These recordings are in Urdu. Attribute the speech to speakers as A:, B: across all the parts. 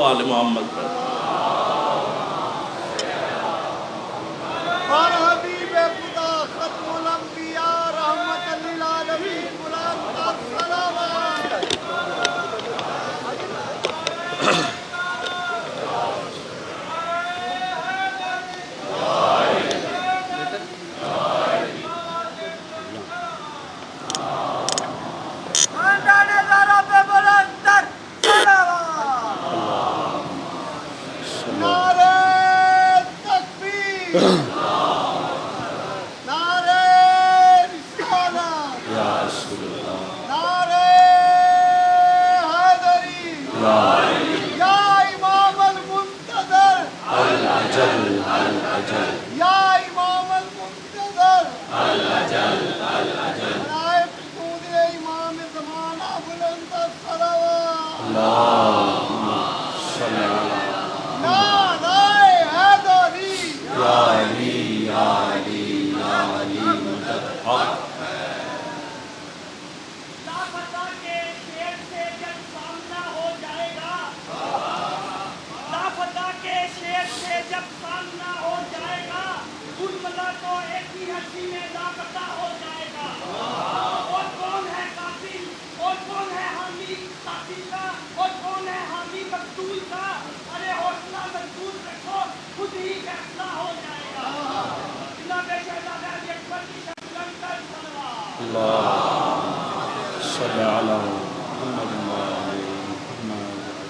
A: آل محمد پر
B: اور حبیب خدا ختم الانبیاء رحمت للعالمین بلند الصلوات۔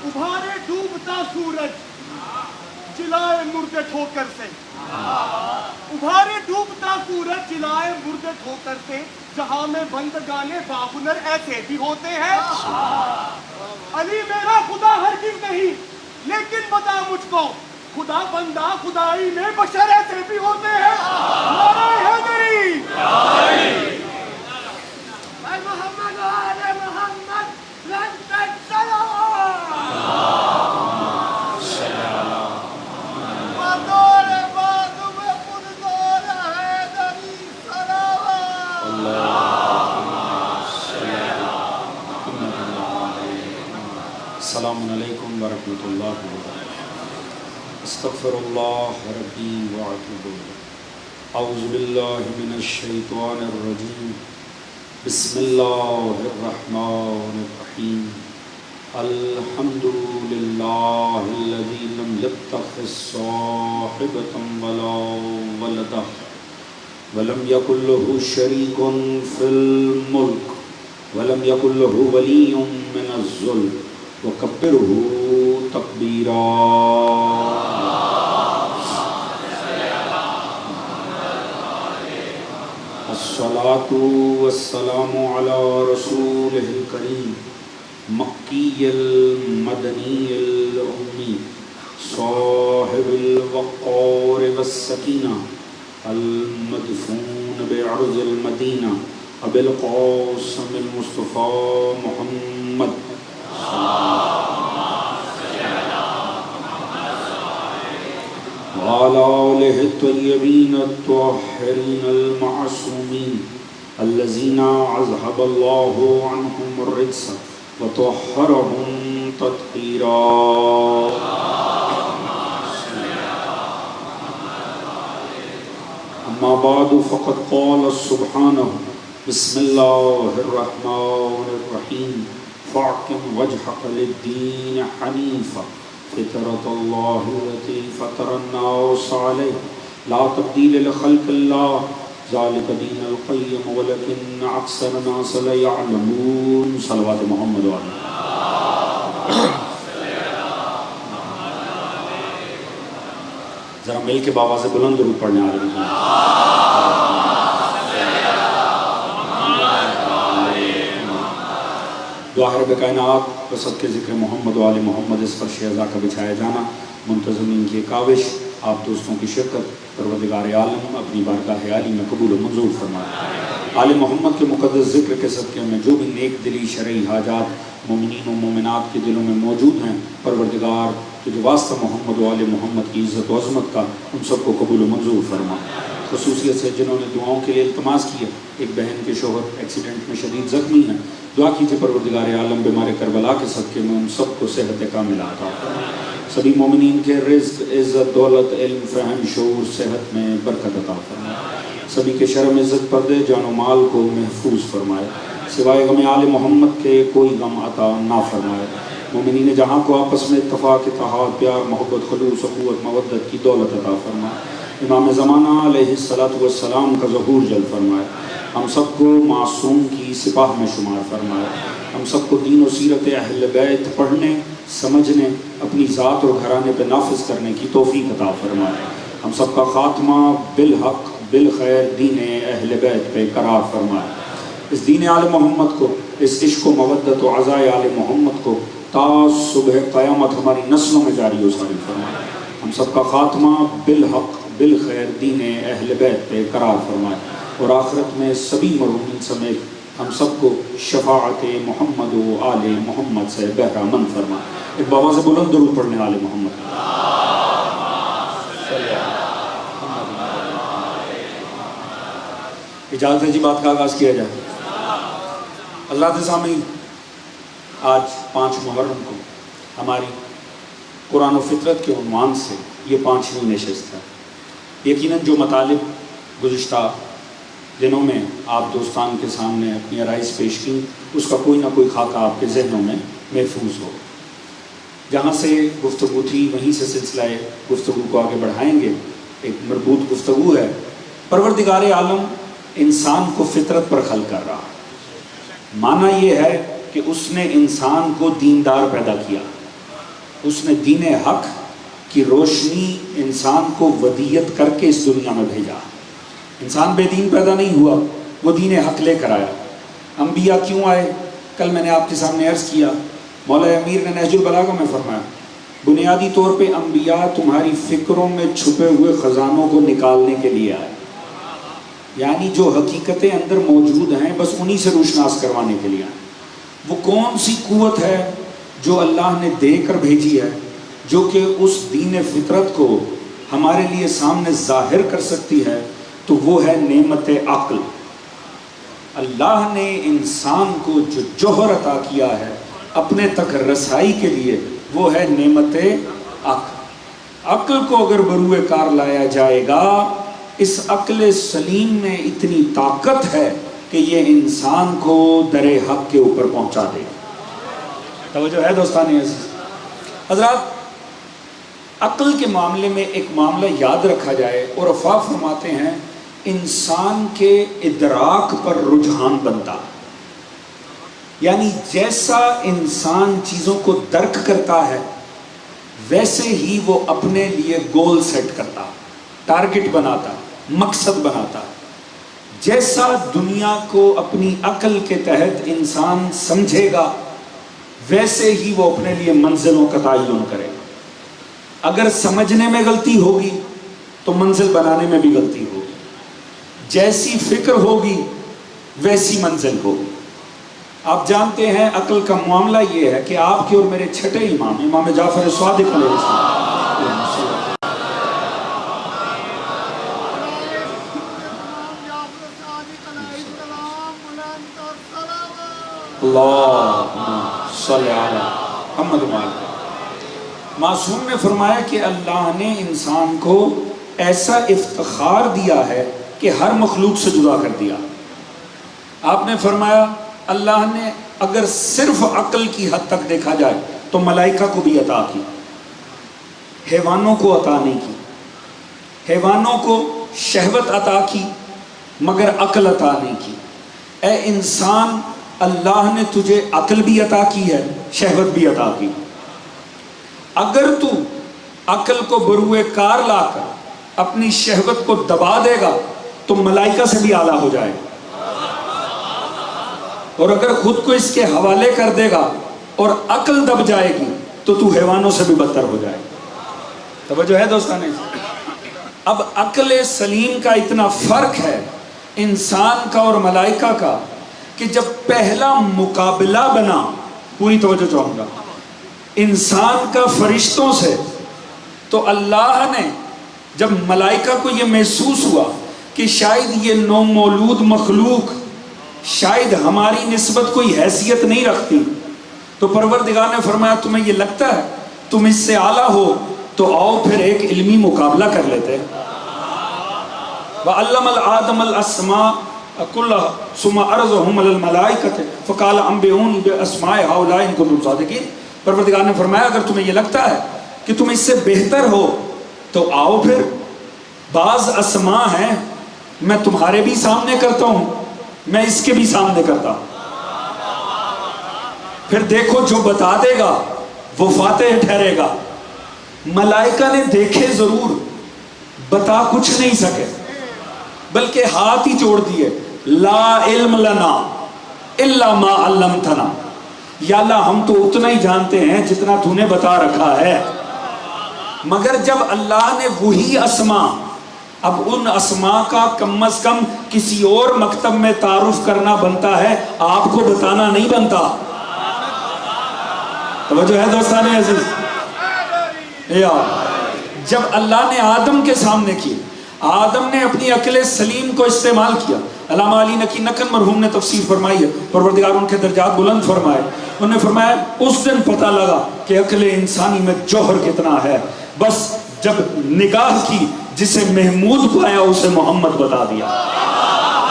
B: ابھارے ڈوبتا سورج جلائے مردے ٹھوکر سے، ابھارے ڈوبتا سورج جلائے مردے ٹھوکر سے، جہاں میں بندگانے باہنر ایسے بھی ہوتے ہیں۔ علی میرا خدا ہرگز نہیں، لیکن بتا مجھ کو خدا بندہ خدائی میں بشر ایسے بھی ہوتے ہیں۔ نعرہ حیدری، محمد و آل محمد،
C: السلام علیکم ورحمۃ اللہ وبرکاتہ۔ استغفر اللہ ربی واتوب الیہ۔ اعوذ باللہ من الشیطان الرجیم۔ بسم اللہ الرحمن الرحیم۔ الحمد للہ الذی لم یتخذ صاحبۃ ولا ولدا ولم یکن لہ شریک فی الملک ولم یکن لہ ولی من الذل وَكَبِّرْهُ تَكْبِيرًا۔ الصلاة والسلام على رسوله الكريم مكي المدني الأمي صاحب الوقار والسكينة المدفون بعرض المدينة أبي القاسم المصطفى محمد وعلى آله الطيبين الطاهرين المعصومين الذين أذهب الله عنهم الرجس وطهرهم تطهيرا۔ أما بعد فقد قال سبحانه بسم الله الرحمن الرحيم فاعقم وجهك للدين حنيفا فطرة الله التي فطر الناس عليها لا تبديل لخلق الله ذلك دين القيم ولكن أكثر الناس لا يعلمون۔ صلوات محمد علیہ۔ ذرا مل کے بابا سے بلند درود پڑھنے آ رہے ہیں۔ دعا ہے کائنات بسط کے ذکر محمد و آل محمد، اس پر شہزا کا بچھایا جانا، منتظمین کی کاوش، آپ دوستوں کی شرکت، پروردگار عالم اپنی بارگاہ عالی میں قبول و منظور فرمائے۔ آل محمد کے مقدس ذکر کے صدقے میں جو بھی نیک دلی شرعی حاجات مومنین و مومنات کے دلوں میں موجود ہیں، پروردگار تجھے واسطہ محمد و آل محمد کی عزت و عظمت کا، ان سب کو قبول و منظور فرما۔ خصوصیت سے جنہوں نے دعاؤں کے لیے التماس کیا، ایک بہن کے شوہر ایکسیڈنٹ میں شدید زخمی ہیں، دعا کیجیے پروردگار عالم بیمار کربلا کے صدقے میں ان سب کو صحت کاملہ عطا فرمائے، سبھی مومنین کے رزق، عزت، دولت، علم، فہم، شعور، صحت میں برکت عطا فرمائے، سبھی کے شرم، عزت، پردے، جان و مال کو محفوظ فرمائے، سوائے غم آل محمد کے کوئی غم عطا نہ فرمائے، مومنین جہاں کو آپس میں اتفاق، اتحاد، پیار، محبت، خلوص، اخوت، مودت کی دولت عطا فرمائے، امام زمانہ علیہ السلام کا ظہور جلد فرمائے، ہم سب کو معصوم کی سپاہ میں شمار فرمائے، ہم سب کو دین و سیرت اہل بیت پڑھنے، سمجھنے، اپنی ذات اور گھرانے پہ نافذ کرنے کی توفیق عطا فرمائے، ہم سب کا خاتمہ بالحق بالخیر دین اہل بیت پہ قرار فرمائے، اس دین آل محمد کو، اس عشق و مودت و عزائے آل محمد کو تا صبح قیامت ہماری نسلوں میں جاری و ساری فرمائے، ہم سب کا خاتمہ بالحق بالخیر دین اہل بیت پہ قرار فرمائے، اور آخرت میں سبھی مرحومین سمیت ہم سب کو شفاعت محمد و آل محمد سے بہرہ مند فرمائے۔ ایک بابا سے بلند درود پڑھنے آل محمد۔ اجازت ہے جی بات کا آغاز کیا جائے۔ حضرات سامعین، آج 5 محرم کو ہماری قرآن و فطرت کے عنوان سے یہ 5ویں نشست ہے۔ یقیناً جو مطالب گزشتہ دنوں میں آپ دوستان کے سامنے اپنی آرائز پیش کی، اس کا کوئی نہ کوئی خاکہ آپ کے ذہنوں میں محفوظ ہو۔ جہاں سے گفتگو تھی وہیں سے سلسلہ گفتگو کو آگے بڑھائیں گے۔ ایک مربوط گفتگو ہے، پروردگار عالم انسان کو فطرت پر خلق کر رہا، معنی یہ ہے کہ اس نے انسان کو دیندار پیدا کیا، اس نے دین حق کی روشنی انسان کو ودیت کر کے اس دنیا میں بھیجا۔ انسان بے دین پیدا نہیں ہوا، وہ دین حق لے کر آیا۔ انبیاء کیوں آئے؟ کل میں نے آپ کے سامنے عرض کیا، مولا امیر نے نہج البلاغہ میں فرمایا، بنیادی طور پہ انبیاء تمہاری فکروں میں چھپے ہوئے خزانوں کو نکالنے کے لیے آئے، یعنی جو حقیقتیں اندر موجود ہیں بس انہی سے روشناس کروانے کے لیے آئے۔ وہ کون سی قوت ہے جو اللہ نے دے کر بھیجی ہے، جو کہ اس دین فطرت کو ہمارے لیے سامنے ظاہر کر سکتی ہے؟ تو وہ ہے نعمت عقل۔ اللہ نے انسان کو جو جوہر عطا کیا ہے اپنے تک رسائی کے لیے، وہ ہے نعمت عقل۔ عقل کو اگر بروئے کار لایا جائے گا، اس عقل سلیم میں اتنی طاقت ہے کہ یہ انسان کو در حق کے اوپر پہنچا دے گا۔ توجہ ہے دوستان عزیز؟ حضرات، عقل کے معاملے میں ایک معاملہ یاد رکھا جائے، اور عرفا فرماتے ہیں انسان کے ادراک پر رجحان بنتا، یعنی جیسا انسان چیزوں کو درک کرتا ہے ویسے ہی وہ اپنے لیے گول سیٹ کرتا، ٹارگٹ بناتا، مقصد بناتا۔ جیسا دنیا کو اپنی عقل کے تحت انسان سمجھے گا ویسے ہی وہ اپنے لیے منزلوں کا تعین کرے گا۔ اگر سمجھنے میں غلطی ہوگی تو منزل بنانے میں بھی غلطی ہوگی، جیسی فکر ہوگی ویسی منزل ہوگی۔ آپ جانتے ہیں عقل کا معاملہ یہ ہے کہ آپ کے اور میرے چھٹے امام جعفر صادق علیہ السلام، اللہم صلی علی محمد و آلہ، معصوم نے فرمایا کہ اللہ نے انسان کو ایسا افتخار دیا ہے کہ ہر مخلوق سے جدا کر دیا۔ آپ نے فرمایا اللہ نے اگر صرف عقل کی حد تک دیکھا جائے تو ملائکہ کو بھی عطا کی، حیوانوں کو عطا نہیں کی۔ حیوانوں کو شہوت عطا کی مگر عقل عطا نہیں کی۔ اے انسان، اللہ نے تجھے عقل بھی عطا کی ہے، شہوت بھی عطا کی۔ اگر تو عقل کو بروئے کار لا کر اپنی شہوت کو دبا دے گا تو ملائکہ سے بھی اعلیٰ ہو جائے گا، اور اگر خود کو اس کے حوالے کر دے گا اور عقل دب جائے گی تو حیوانوں سے بھی بدتر ہو جائے گا۔ توجہ ہے دوستانے؟ اب عقل سلیم کا اتنا فرق ہے انسان کا اور ملائکہ کا کہ جب پہلا مقابلہ بنا، پوری توجہ چاہوں گا، انسان کا فرشتوں سے، تو اللہ نے جب ملائکہ کو یہ محسوس ہوا کہ شاید یہ نومولود مخلوق شاید ہماری نسبت کوئی حیثیت نہیں رکھتی. تو پروردگار نے فرمایا تمہیں یہ لگتا ہے تم اس سے اعلیٰ ہو تو آؤ پھر ایک علمی مقابلہ کر لیتے. وَعَلَّمَ الْآدَمَ الْأَسْمَاءَ كُلَّهَا ثُمَّ عَرَضَهُمْ عَلَى الْمَلَائِكَةِ فَقَالَ أَنبِئُونِي بِأَسْمَاءِ هَؤُلَاءِ إِن كُنتُمْ صَادِقِينَ. پروردگار نے فرمایا اگر تمہیں یہ لگتا ہے کہ تم اس سے بہتر ہو تو آؤ پھر بعض اسماء ہیں میں تمہارے بھی سامنے کرتا ہوں میں اس کے بھی سامنے کرتا ہوں. پھر دیکھو جو بتا دے گا وہ فاتح ٹھہرے گا. ملائکہ نے دیکھے ضرور بتا کچھ نہیں سکے بلکہ ہاتھ ہی جوڑ دیے. لا علم لنا الا ما علمتنا. یا اللہ ہم تو اتنا ہی جانتے ہیں جتنا تو نے بتا رکھا ہے. مگر جب اللہ نے وہی اسماء اب ان اسماء کا کم از کم کسی اور مکتب میں تعارف کرنا بنتا ہے آپ کو بتانا نہیں بنتا. توجہ ہے دوستان عزیز. جب اللہ نے آدم کے سامنے کی آدم نے اپنی عقل سلیم کو استعمال کیا. علامہ علی نقی نکن مرحوم نے تفسیر فرمائی ہے پروردگار ان کے درجات بلند فرمائے. انہوں نے فرمایا اس دن پتہ لگا کہ عقل انسانی میں جوہر کتنا ہے. بس جب نگاہ کی جسے محمود پایا اسے محمد بتا دیا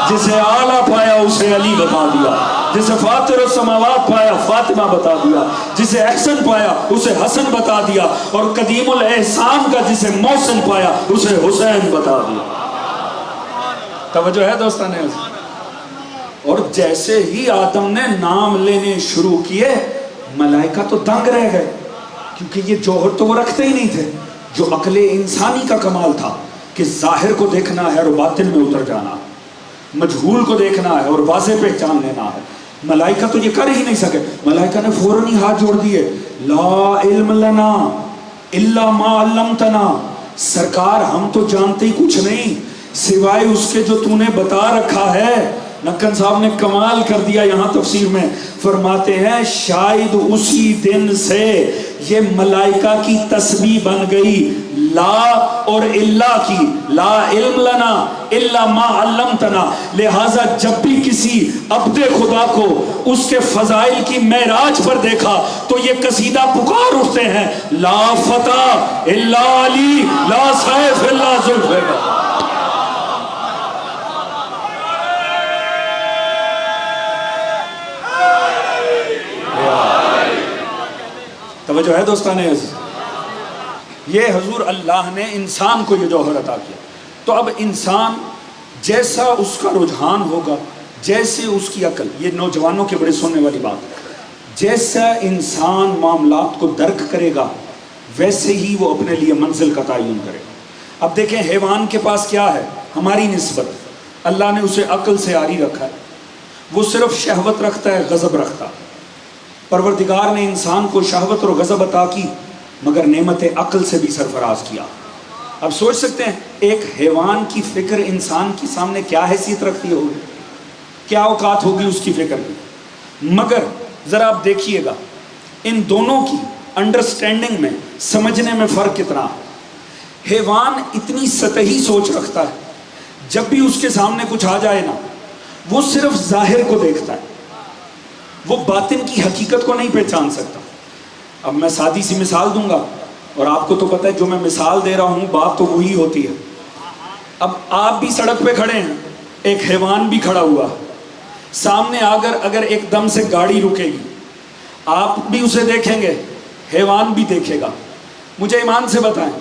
C: جسے اعلیٰ پایا اسے علی بتا دیا جسے فاطر السماوات پایا فاطمہ بتا دیا جسے احسن پایا اسے حسن بتا دیا اور قدیم الاحسان کا جسے محسن پایا اسے حسین بتا دیا. توجہ ہے دوستان. اور جیسے ہی آدم نے نام لینے شروع کیے ملائکہ تو دنگ رہ گئے کیونکہ یہ جوہر تو وہ رکھتے ہی نہیں تھے. جو عقل انسانی کا کمال تھا کہ ظاہر کو دیکھنا ہے اور باطن میں اتر جانا, مجہول کو دیکھنا ہے اور واضح پہچان لینا ہے. ملائکہ تو یہ کر ہی نہیں سکے. ملائکہ نے فوراً ہی ہاتھ جوڑ دیے. لا علم لنا الا ما علمتنا. سرکار ہم تو جانتے ہی کچھ نہیں سوائے اس کے جو تو نے بتا رکھا ہے. نکن صاحب نے کمال کر دیا یہاں تفسیر میں فرماتے ہیں شاید اسی دن سے یہ ملائکہ کی تسبیح بن گئی لا اور الا کی. لا علم لنا الا ما علمتنا. لہٰذا جب بھی کسی عبد خدا کو اس کے فضائل کی معراج پر دیکھا تو یہ قصیدہ پکار اٹھتے ہیں لا فتح الا علی لا سیف الا ذوالفقار. توجہ ہے دوستان عزیز. یہ حضور اللہ نے انسان کو یہ جوہر عطا کیا. تو اب انسان جیسا اس کا رجحان ہوگا جیسے اس کی عقل, یہ نوجوانوں کے بڑے سننے والی بات ہے, جیسا انسان معاملات کو درک کرے گا ویسے ہی وہ اپنے لیے منزل کا تعین کرے گا. اب دیکھیں حیوان کے پاس کیا ہے ہماری نسبت. اللہ نے اسے عقل سے عاری رکھا ہے. وہ صرف شہوت رکھتا ہے غضب رکھتا ہے. پروردگار نے انسان کو شہوت اور غضب عطا کی مگر نعمت عقل سے بھی سرفراز کیا. اب سوچ سکتے ہیں ایک حیوان کی فکر انسان کے سامنے کیا حیثیت رکھتی ہوگی, کیا اوقات ہوگی اس کی فکر کی. مگر ذرا آپ دیکھیے گا ان دونوں کی انڈرسٹینڈنگ میں سمجھنے میں فرق کتنا. حیوان اتنی سطحی سوچ رکھتا ہے جب بھی اس کے سامنے کچھ آ جائے نا وہ صرف ظاہر کو دیکھتا ہے, وہ باطن کی حقیقت کو نہیں پہچان سکتا. اب میں سادی سی مثال دوں گا اور آپ کو تو پتہ ہے جو میں مثال دے رہا ہوں بات تو وہی ہوتی ہے. اب آپ بھی سڑک پہ کھڑے ہیں ایک حیوان بھی کھڑا ہوا سامنے اگر ایک دم سے گاڑی رکے گی آپ بھی اسے دیکھیں گے حیوان بھی دیکھے گا. مجھے ایمان سے بتائیں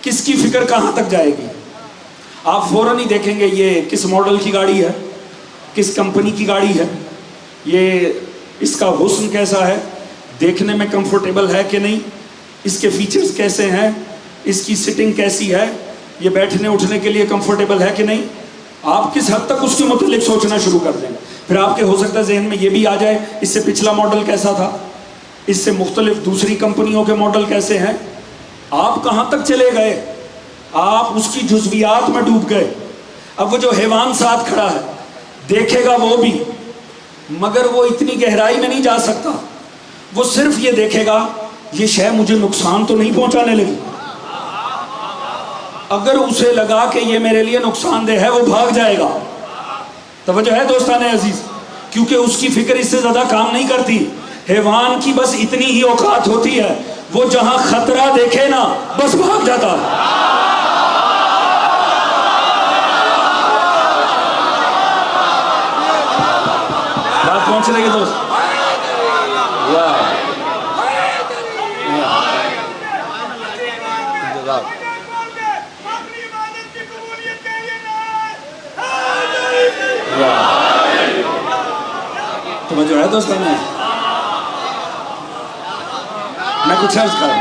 C: کس کی فکر کہاں تک جائے گی. آپ فوراً ہی دیکھیں گے یہ کس ماڈل کی گاڑی ہے, کس کمپنی کی گاڑی ہے, یہ اس کا حسن کیسا ہے, دیکھنے میں کمفرٹیبل ہے کہ نہیں, اس کے فیچرز کیسے ہیں, اس کی سٹنگ کیسی ہے, یہ بیٹھنے اٹھنے کے لیے کمفرٹیبل ہے کہ نہیں. آپ کس حد تک اس کے متعلق سوچنا شروع کر دیں. پھر آپ کے ہو سکتا ہے ذہن میں یہ بھی آ جائے اس سے پچھلا ماڈل کیسا تھا, اس سے مختلف دوسری کمپنیوں کے ماڈل کیسے ہیں. آپ کہاں تک چلے گئے, آپ اس کی جزویات میں ڈوب گئے. اب وہ جو حیوان ساتھ کھڑا ہے دیکھے گا وہ بھی مگر وہ اتنی گہرائی میں نہیں جا سکتا. وہ صرف یہ دیکھے گا یہ شے مجھے نقصان تو نہیں پہنچانے لگی. اگر اسے لگا کہ یہ میرے لیے نقصان دہ ہے وہ بھاگ جائے گا. توجہ ہے دوستان عزیز, کیونکہ اس کی فکر اس سے زیادہ کام نہیں کرتی. حیوان کی بس اتنی ہی اوقات ہوتی ہے, وہ جہاں خطرہ دیکھے نا بس بھاگ جاتا ہے. بات پہنچ رہی ہے دوست؟ توجہ ہے دوستان میں کچھ عرض کروں.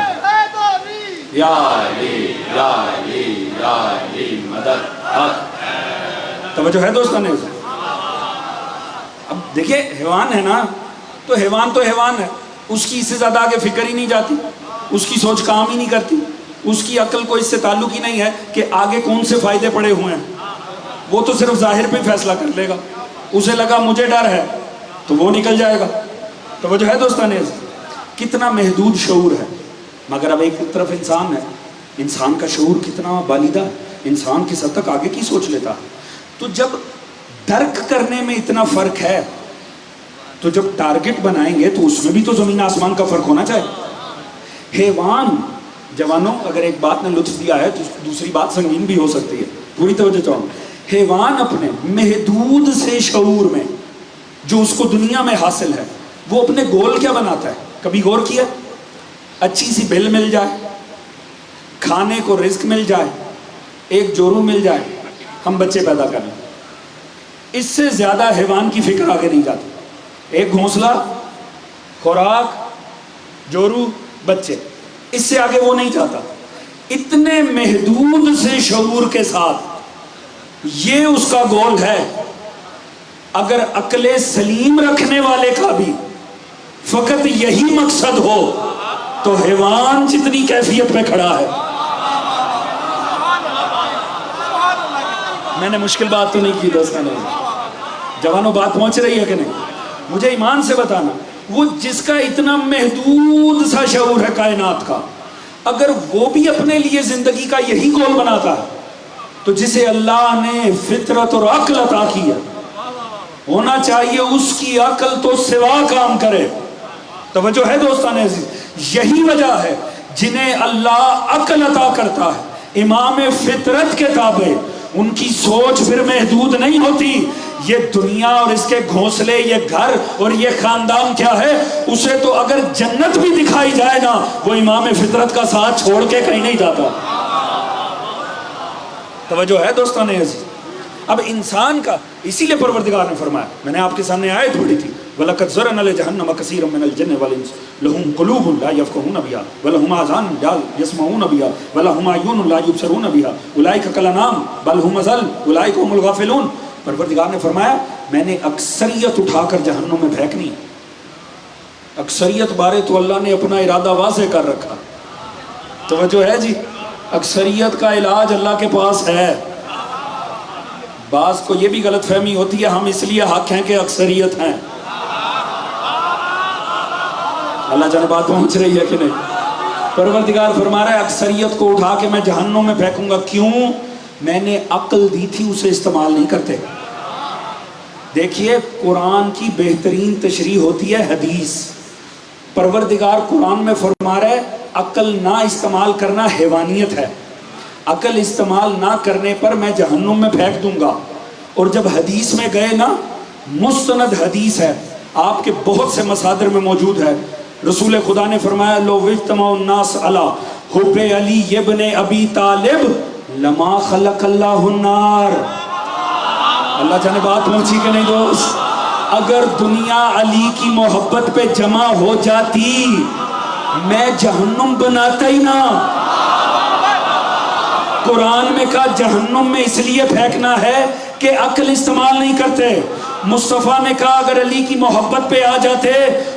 C: یا علی یا علی یا علی مدد حق. توجہ ہے دوستان میں. اب دیکھیں حیوان ہے نا, تو حیوان ہے, اس کی اس سے زیادہ آگے فکر ہی نہیں جاتی, اس کی سوچ کام ہی نہیں کرتی, اس کی عقل کو اس سے تعلق ہی نہیں ہے کہ آگے کون سے فائدے پڑے ہوئے ہیں. وہ تو صرف ظاہر پہ فیصلہ کر لے گا. اسے لگا مجھے ڈر ہے تو وہ نکل جائے گا. توجہ ہے دوستان عزیز, کتنا محدود شعور ہے. مگر اب ایک طرف انسان ہے, انسان کا شعور کتنا بالیدہ, انسان کس حد تک آگے کی سوچ لیتا. تو جب درک کرنے میں اتنا فرق ہے, تو جب ٹارگٹ بنائیں گے تو اس میں بھی تو زمین آسمان کا فرق ہونا چاہیے. حیوان جوانوں, اگر ایک بات نے لطف دیا ہے تو دوسری بات سنگین بھی ہو سکتی ہے, پوری توجہ چاہوں. حیوان اپنے محدود سے شعور میں جو اس کو دنیا میں حاصل ہے, وہ اپنے گول کیا بناتا ہے؟ کبھی غور کیا؟ اچھی سی بل مل جائے, کھانے کو رزق مل جائے, ایک جورو مل جائے, ہم بچے پیدا کر لیں. اس سے زیادہ حیوان کی فکر آگے نہیں جاتی. ایک گھونسلہ, خوراک, جورو, بچے, اس سے آگے وہ نہیں جاتا. اتنے محدود سے شعور کے ساتھ یہ اس کا گول ہے. اگر عقل سلیم رکھنے والے کا بھی فقط یہی مقصد ہو تو حیوان جتنی کیفیت پہ کھڑا ہے. میں نے مشکل بات تو نہیں کی دوستوں نے. جوانوں بات پہنچ رہی ہے کہ نہیں؟ مجھے ایمان سے بتانا, وہ جس کا اتنا محدود سا شعور ہے کائنات کا, اگر وہ بھی اپنے لیے زندگی کا یہی گول بناتا ہے, تو جسے اللہ نے فطرت اور عقل عطا کی ہے, ہونا چاہیے اس کی عقل تو سوا کام کرے. توجہ ہے دوستان عزیز, یہی وجہ ہے جنہیں اللہ عقل عطا کرتا ہے امام فطرت کے تابع, ان کی سوچ پھر محدود نہیں ہوتی. یہ دنیا اور اس کے گھونسلے, یہ گھر اور یہ خاندان کیا ہے, اسے تو اگر جنت بھی دکھائی جائے نا, وہ امام فطرت کا ساتھ چھوڑ کے کہیں نہیں جاتا. توجہ ہے دوستان عزیز. اب انسان کا, اسی لیے پروردگار نے فرمایا, میں نے آپ کے سامنے آیت پڑھی تھی, وَلَقَدْ زَرَعْنَا لِجَهَنَّمَ كَثِيرًا مِنَ الْجِنِّ وَالْإِنسِ لَهُمْ قُلُوبٌ لَا يَفْقَهُونَ بِهَا وَلَهُمْ آذَانٌ لَا يَسْمَعُونَ بِهَا وَلَهُمْ أَعْيُنٌ لَا يُبْصِرُونَ بِهَا أُولَئِكَ كَالْأَنْعَامِ بَلْ هُمْ أَضَلُّ أُولَئِكَ هُمُ الْغَافِلُونَ. پروردگار نے فرمایا میں نے اکثریت اٹھا کر جہنم میں پھینکنی. اکثریت بارے تو اللہ نے اپنا ارادہ واضح کر رکھا. توجہ ہے جی, اکثریت کا علاج اللہ کے پاس ہے. بعض کو یہ بھی غلط فہمی ہوتی ہے, ہم اس لیے حق ہیں کہ اکثریت ہیں. اللہ جانے بات پہنچ رہی ہے کہ نہیں؟ پروردگار فرما رہا ہے اکثریت کو اٹھا کے میں جہنم میں پھینکوں گا. کیوں؟ میں نے عقل دی تھی, اسے استعمال نہیں کرتے. دیکھیے قرآن کی بہترین تشریح ہوتی ہے حدیث. پروردگار قرآن میں فرما رہا ہے عقل نہ استعمال کرنا حیوانیت ہے, عقل استعمال نہ کرنے پر میں جہنم میں پھینک دوں گا. اور جب حدیث میں گئے نا, مستند حدیث ہے, آپ کے بہت سے مصادر میں موجود ہے, رسول خدا نے فرمایا لو اجتمع الناس علی حب علی ابن ابی طالب لما خلق اللہ النار. اللہ جانے بات پہنچی کہ نہیں دوست؟ اگر دنیا علی کی محبت پہ جمع ہو جاتی, میں جہنم بناتا ہی نہ. قرآن میں کہا جہنم میں اس لیے پھینکنا ہے کہ عقل استعمال نہیں کرتے. مصطفیٰ نے کہا اگر علی کی محبت پہ آ جاتے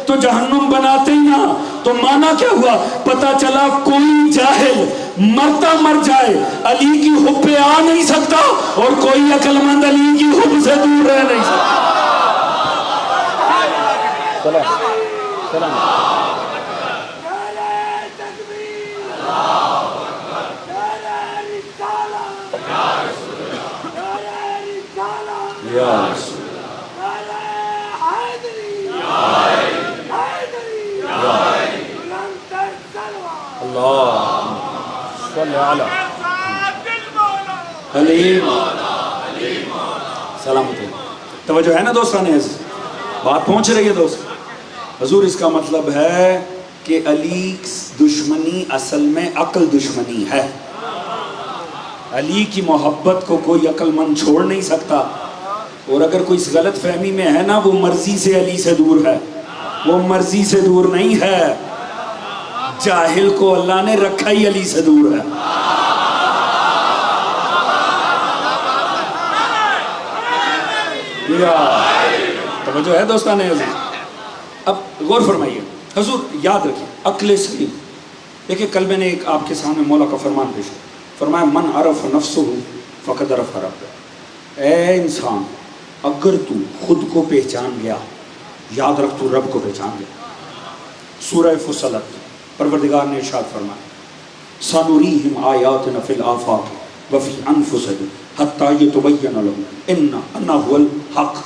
C: تو جہنم بناتے ہی نہ. تو معنی کیا ہوا؟ پتہ چلا کوئی جاہل مرتا مر جائے علی کی حب پہ آ نہیں سکتا, اور کوئی عقل مند علی کی حب سے دور رہ نہیں سکتا. سلام. یا رسول اللہ صلی علی حلیم سلامت ہے. توجہ ہے نا دوستان عزیز؟ بات پہنچ رہی ہے دوست؟ حضور اس کا مطلب ہے کہ علی دشمنی اصل میں عقل دشمنی ہے. علی کی محبت کو کوئی عقل مند چھوڑ نہیں سکتا، اور اگر کوئی اس غلط فہمی میں ہے نا، وہ مرضی سے علی سے دور ہے، وہ مرضی سے دور نہیں ہے. جاہل کو اللہ نے رکھا ہی علی سے دور ہے. توجہ ہے دوستان عزیز؟ اب غور فرمائیے. حضور یاد رکھیے عقل سلیم. دیکھیں کل میں نے ایک آپ کے سامنے مولا کا فرمان پیش کیا، فرمایا من عرف نفسہ فقد عرف ربہ. اے انسان اگر تو خود کو پہچان گیا، یاد رکھ تو رب کو پہچان گیا. سورہ فصلت پروردگار نے ارشاد فرمایا سَنُرِيهِمْ آیَاتِنَا فِي الْآفَاقِ وَفِي أَنفُسِهِمْ حَتَّى يَتَبَيَّنَ لَهُمْ إِنَّ هُوَ الْحَقُّ.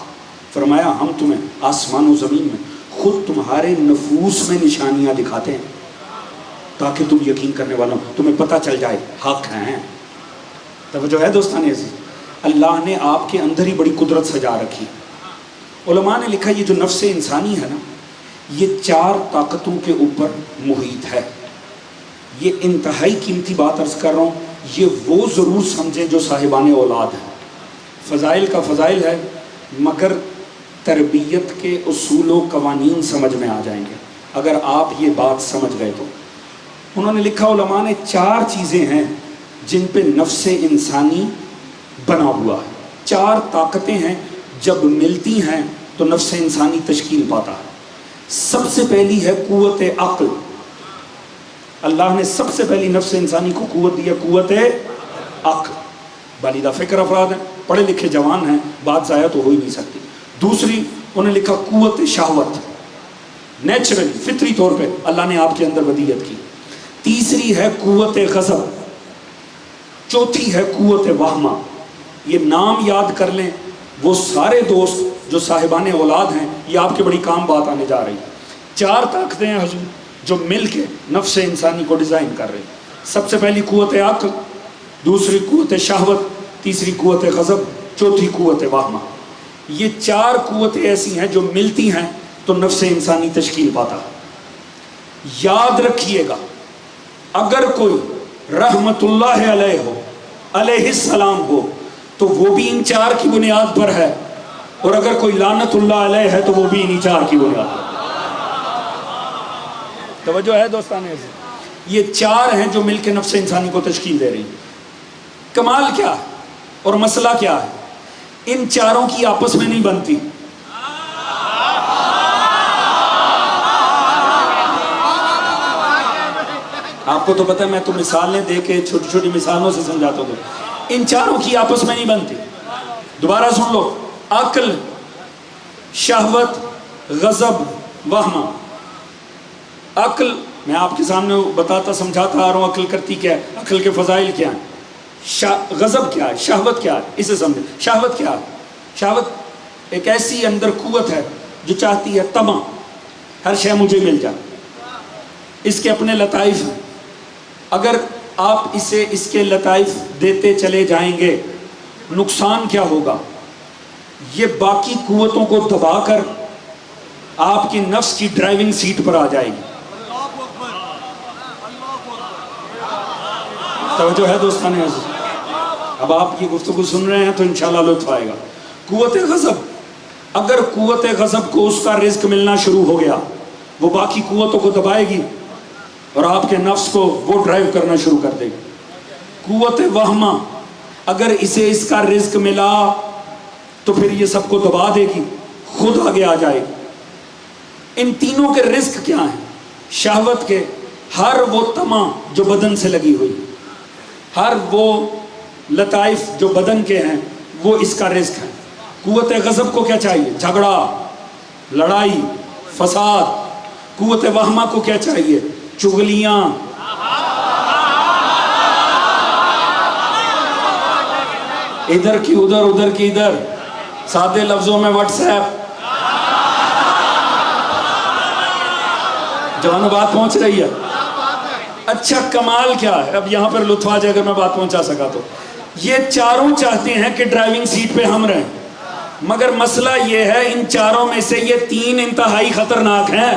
C: فرمایا ہم تمہیں آسمان و زمین میں خود تمہارے نفوس میں نشانیاں دکھاتے ہیں تاکہ تم یقین کرنے والوں تمہیں پتہ چل جائے حق ہیں. توجہ ہے دوستان عزیز؟ اللہ نے آپ کے اندر ہی بڑی قدرت سجا رکھی. علماء نے لکھا یہ جو نفس انسانی ہے نا، یہ 4 طاقتوں کے اوپر محیط ہے. یہ انتہائی قیمتی بات عرض کر رہا ہوں، یہ وہ ضرور سمجھیں جو صاحبان اولاد ہیں. فضائل کا فضائل ہے، مگر تربیت کے اصول و قوانین سمجھ میں آ جائیں گے اگر آپ یہ بات سمجھ گئے تو. انہوں نے لکھا علماء نے 4 چیزیں ہیں جن پہ نفس انسانی بنا ہوا ہے. 4 طاقتیں ہیں، جب ملتی ہیں تو نفس انسانی تشکیل پاتا ہے. سب سے پہلی ہے قوت عقل. اللہ نے سب سے پہلی نفس انسانی کو قوت دیا، قوت عقل. بالیدہ فکر افراد ہیں، پڑھے لکھے جوان ہیں، بات ضائع تو ہو ہی نہیں سکتی. دوسری انہوں نے لکھا قوت شہوت، نیچرلی فطری طور پہ اللہ نے آپ کے اندر ودیت کی. تیسری ہے قوت غضب. چوتھی ہے قوت وہمہ. یہ نام یاد کر لیں، وہ سارے دوست جو صاحبان اولاد ہیں، یہ آپ کے بڑی کام بات آنے جا رہی. 4 طاقتیں ہیں حضور جو مل کے نفس انسانی کو ڈیزائن کر رہی. سب سے پہلی قوت عقل، دوسری قوت شہوت، تیسری قوت غضب، چوتھی قوت وہمہ. یہ 4 قوتیں ایسی ہیں جو ملتی ہیں تو نفس انسانی تشکیل پاتا ہے. یاد رکھیے گا اگر کوئی رحمت اللہ علیہ ہو، علیہ السلام ہو، تو وہ بھی ان 4 کی بنیاد پر ہے، اور اگر کوئی لعنت اللہ علیہ ہے تو وہ بھی ان 4 کی بنیاد پر. توجہ ہے دوستان عزیز؟ یہ 4 ہیں جو مل کے نفس انسانی کو تشکیل دے رہی ہیں. کمال کیا ہے اور مسئلہ کیا ہے؟ ان 4 کی آپس میں نہیں بنتی. آپ کو تو پتہ ہے، میں تو مثالیں دے کے چھوٹی چھوٹی مثالوں سے سمجھاتا ہوں. ان 4 کی آپس میں نہیں بنتی. دوبارہ سن لو، عقل، شہوت، غضب، وہمہ. عقل میں آپ کے سامنے بتاتا سمجھاتا آ رہا ہوں عقل کرتی کیا ہے، عقل کے فضائل کیا ہیں. غضب کیا ہے، شہوت کیا ہے، اسے سمجھیں. شہوت کیا ہے؟ شہوت ایک ایسی اندر قوت ہے جو چاہتی ہے طمع، ہر شے مجھے مل جائے. اس کے اپنے لطائف ہیں، اگر آپ اسے اس کے لطائف دیتے چلے جائیں گے نقصان کیا ہوگا؟ یہ باقی قوتوں کو دبا کر آپ کی نفس کی ڈرائیونگ سیٹ پر آ جائے گی. توجہ ہے دوستان عزیز؟ اب آپ یہ گفتگو سن رہے ہیں تو انشاءاللہ لطف آئے گا. قوت غضب، اگر قوت غضب کو اس کا رزق ملنا شروع ہو گیا، وہ باقی قوتوں کو دبائے گی اور آپ کے نفس کو وہ ڈرائیو کرنا شروع کر دے گی. قوت وہمہ، اگر اسے اس کا رزق ملا تو پھر یہ سب کو دبا دے گی، خود آگے آ جائے گی. ان تینوں کے رزق کیا ہیں؟ شہوت کے ہر وہ طمع جو بدن سے لگی ہوئی، ہر وہ لطائف جو بدن کے ہیں، وہ اس کا رزق ہے. قوت غضب کو کیا چاہیے؟ جھگڑا، لڑائی، فساد. قوت وہمہ کو کیا چاہیے؟ چغلیاں. ادھر کی ادھر، ادھر کی ادھر. سادے لفظوں میں واٹس ایپ. جوانوں بات پہنچ رہی ہے؟ اچھا کمال کیا ہے، اب یہاں پر لطف آ جائے اگر میں بات پہنچا سکا تو. یہ چاروں چاہتے ہیں کہ ڈرائیونگ سیٹ پہ ہم رہیں، مگر مسئلہ یہ ہے ان چاروں میں سے یہ تین انتہائی خطرناک ہیں.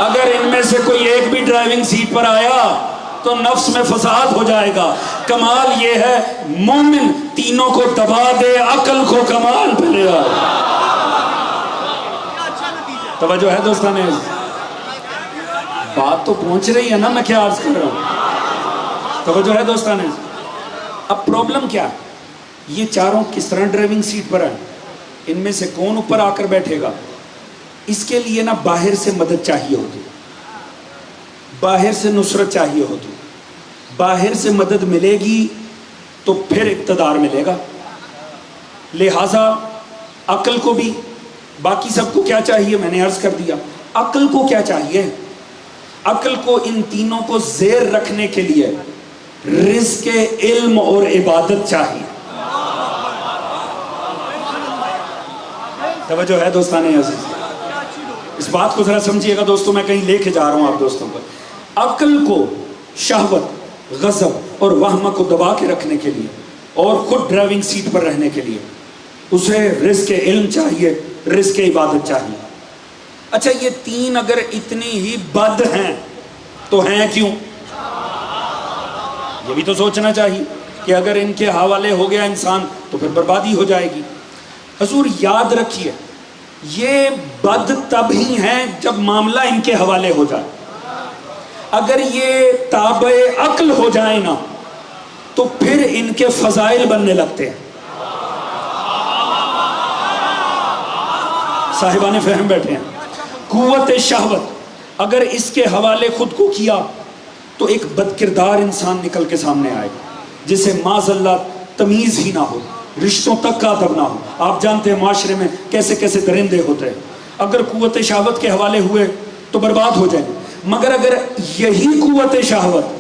C: اگر ان میں سے کوئی ایک بھی ڈرائیونگ سیٹ پر آیا تو نفس میں فساد ہو جائے گا. کمال یہ ہے مومن تینوں کو دبا دے، عقل کو کمال پہ لے آئے. توجہ ہے دوستان عزیز؟ بات تو پہنچ رہی ہے نا، میں کیا عرض کر رہا ہوں. توجہ ہے دوستان عزیز؟ اب پرابلم کیا ہے؟ یہ چاروں کس طرح ڈرائیونگ سیٹ پر ہیں؟ ان میں سے کون اوپر آ کر بیٹھے گا؟ اس کے لیے نا باہر سے مدد چاہیے ہوتی، باہر سے نصرت چاہیے ہوتی. باہر سے مدد ملے گی تو پھر اقتدار ملے گا. لہٰذا عقل کو بھی، باقی سب کو کیا چاہیے میں نے عرض کر دیا. عقل کو کیا چاہیے؟ عقل کو ان تینوں کو زیر رکھنے کے لیے رزق، علم اور عبادت چاہیے. توجہ ہے دوستان عزیز؟ اس بات کو ذرا سمجھیے گا دوستوں، میں کہیں لے کے جا رہا ہوں آپ دوستوں پر. عقل کو شہوت، غضب اور وہمہ کو دبا کے رکھنے کے لیے اور خود ڈرائیونگ سیٹ پر رہنے کے لیے اسے رزق علم چاہیے، رزق عبادت چاہیے. اچھا یہ تین اگر اتنی ہی بد ہیں تو ہیں کیوں؟ یہ بھی تو سوچنا چاہیے کہ اگر ان کے حوالے ہو گیا انسان تو پھر بربادی ہو جائے گی. حضور یاد رکھیے یہ بد تب ہی ہیں جب معاملہ ان کے حوالے ہو جائے. اگر یہ تابع عقل ہو جائے نا تو پھر ان کے فضائل بننے لگتے ہیں. صاحبان فہم بیٹھے ہیں. قوت شہوت اگر اس کے حوالے خود کو کیا تو ایک بد کردار انسان نکل کے سامنے آئے جسے معاذ اللہ تمیز ہی نہ ہو، رشتوں تک کا ادب نہ ہو. آپ جانتے ہیں معاشرے میں کیسے کیسے درندے ہوتے ہیں. اگر قوت شہوت کے حوالے ہوئے تو برباد ہو جائیں. مگر اگر یہی قوت شہوت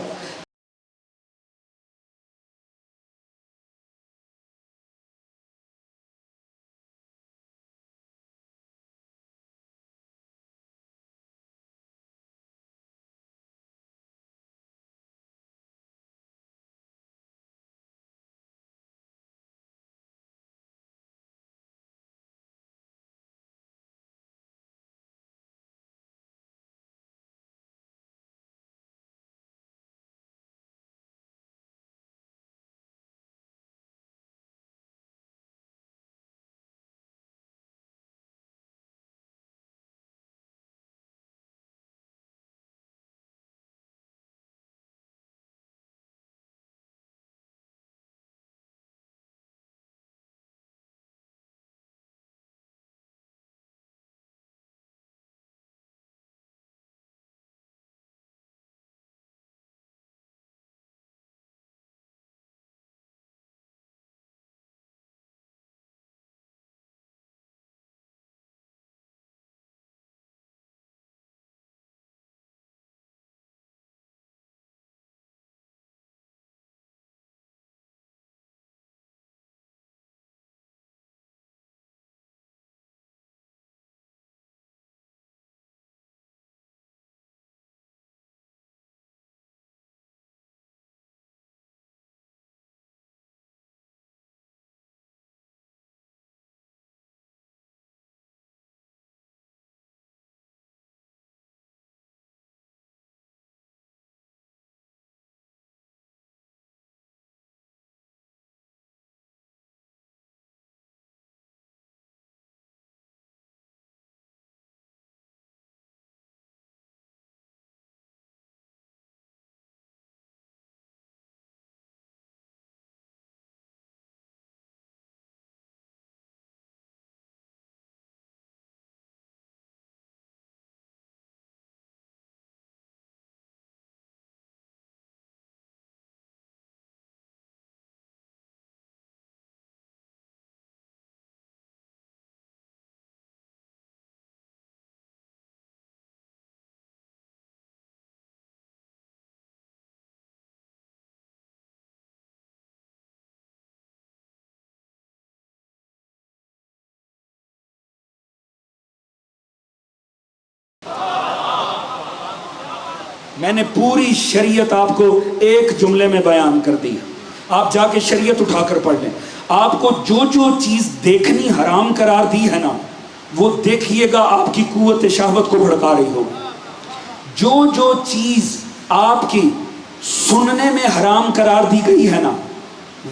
C: میں نے پوری شریعت آپ کو ایک جملے میں بیان کر دی. آپ جا کے شریعت اٹھا کر پڑھ لیں. آپ کو جو جو چیز دیکھنی حرام قرار دی ہے نا وہ دیکھیے گا آپ کی قوت شہوت کو بھڑکا رہی ہوگی. جو جو چیز آپ کی سننے میں حرام قرار دی گئی ہے نا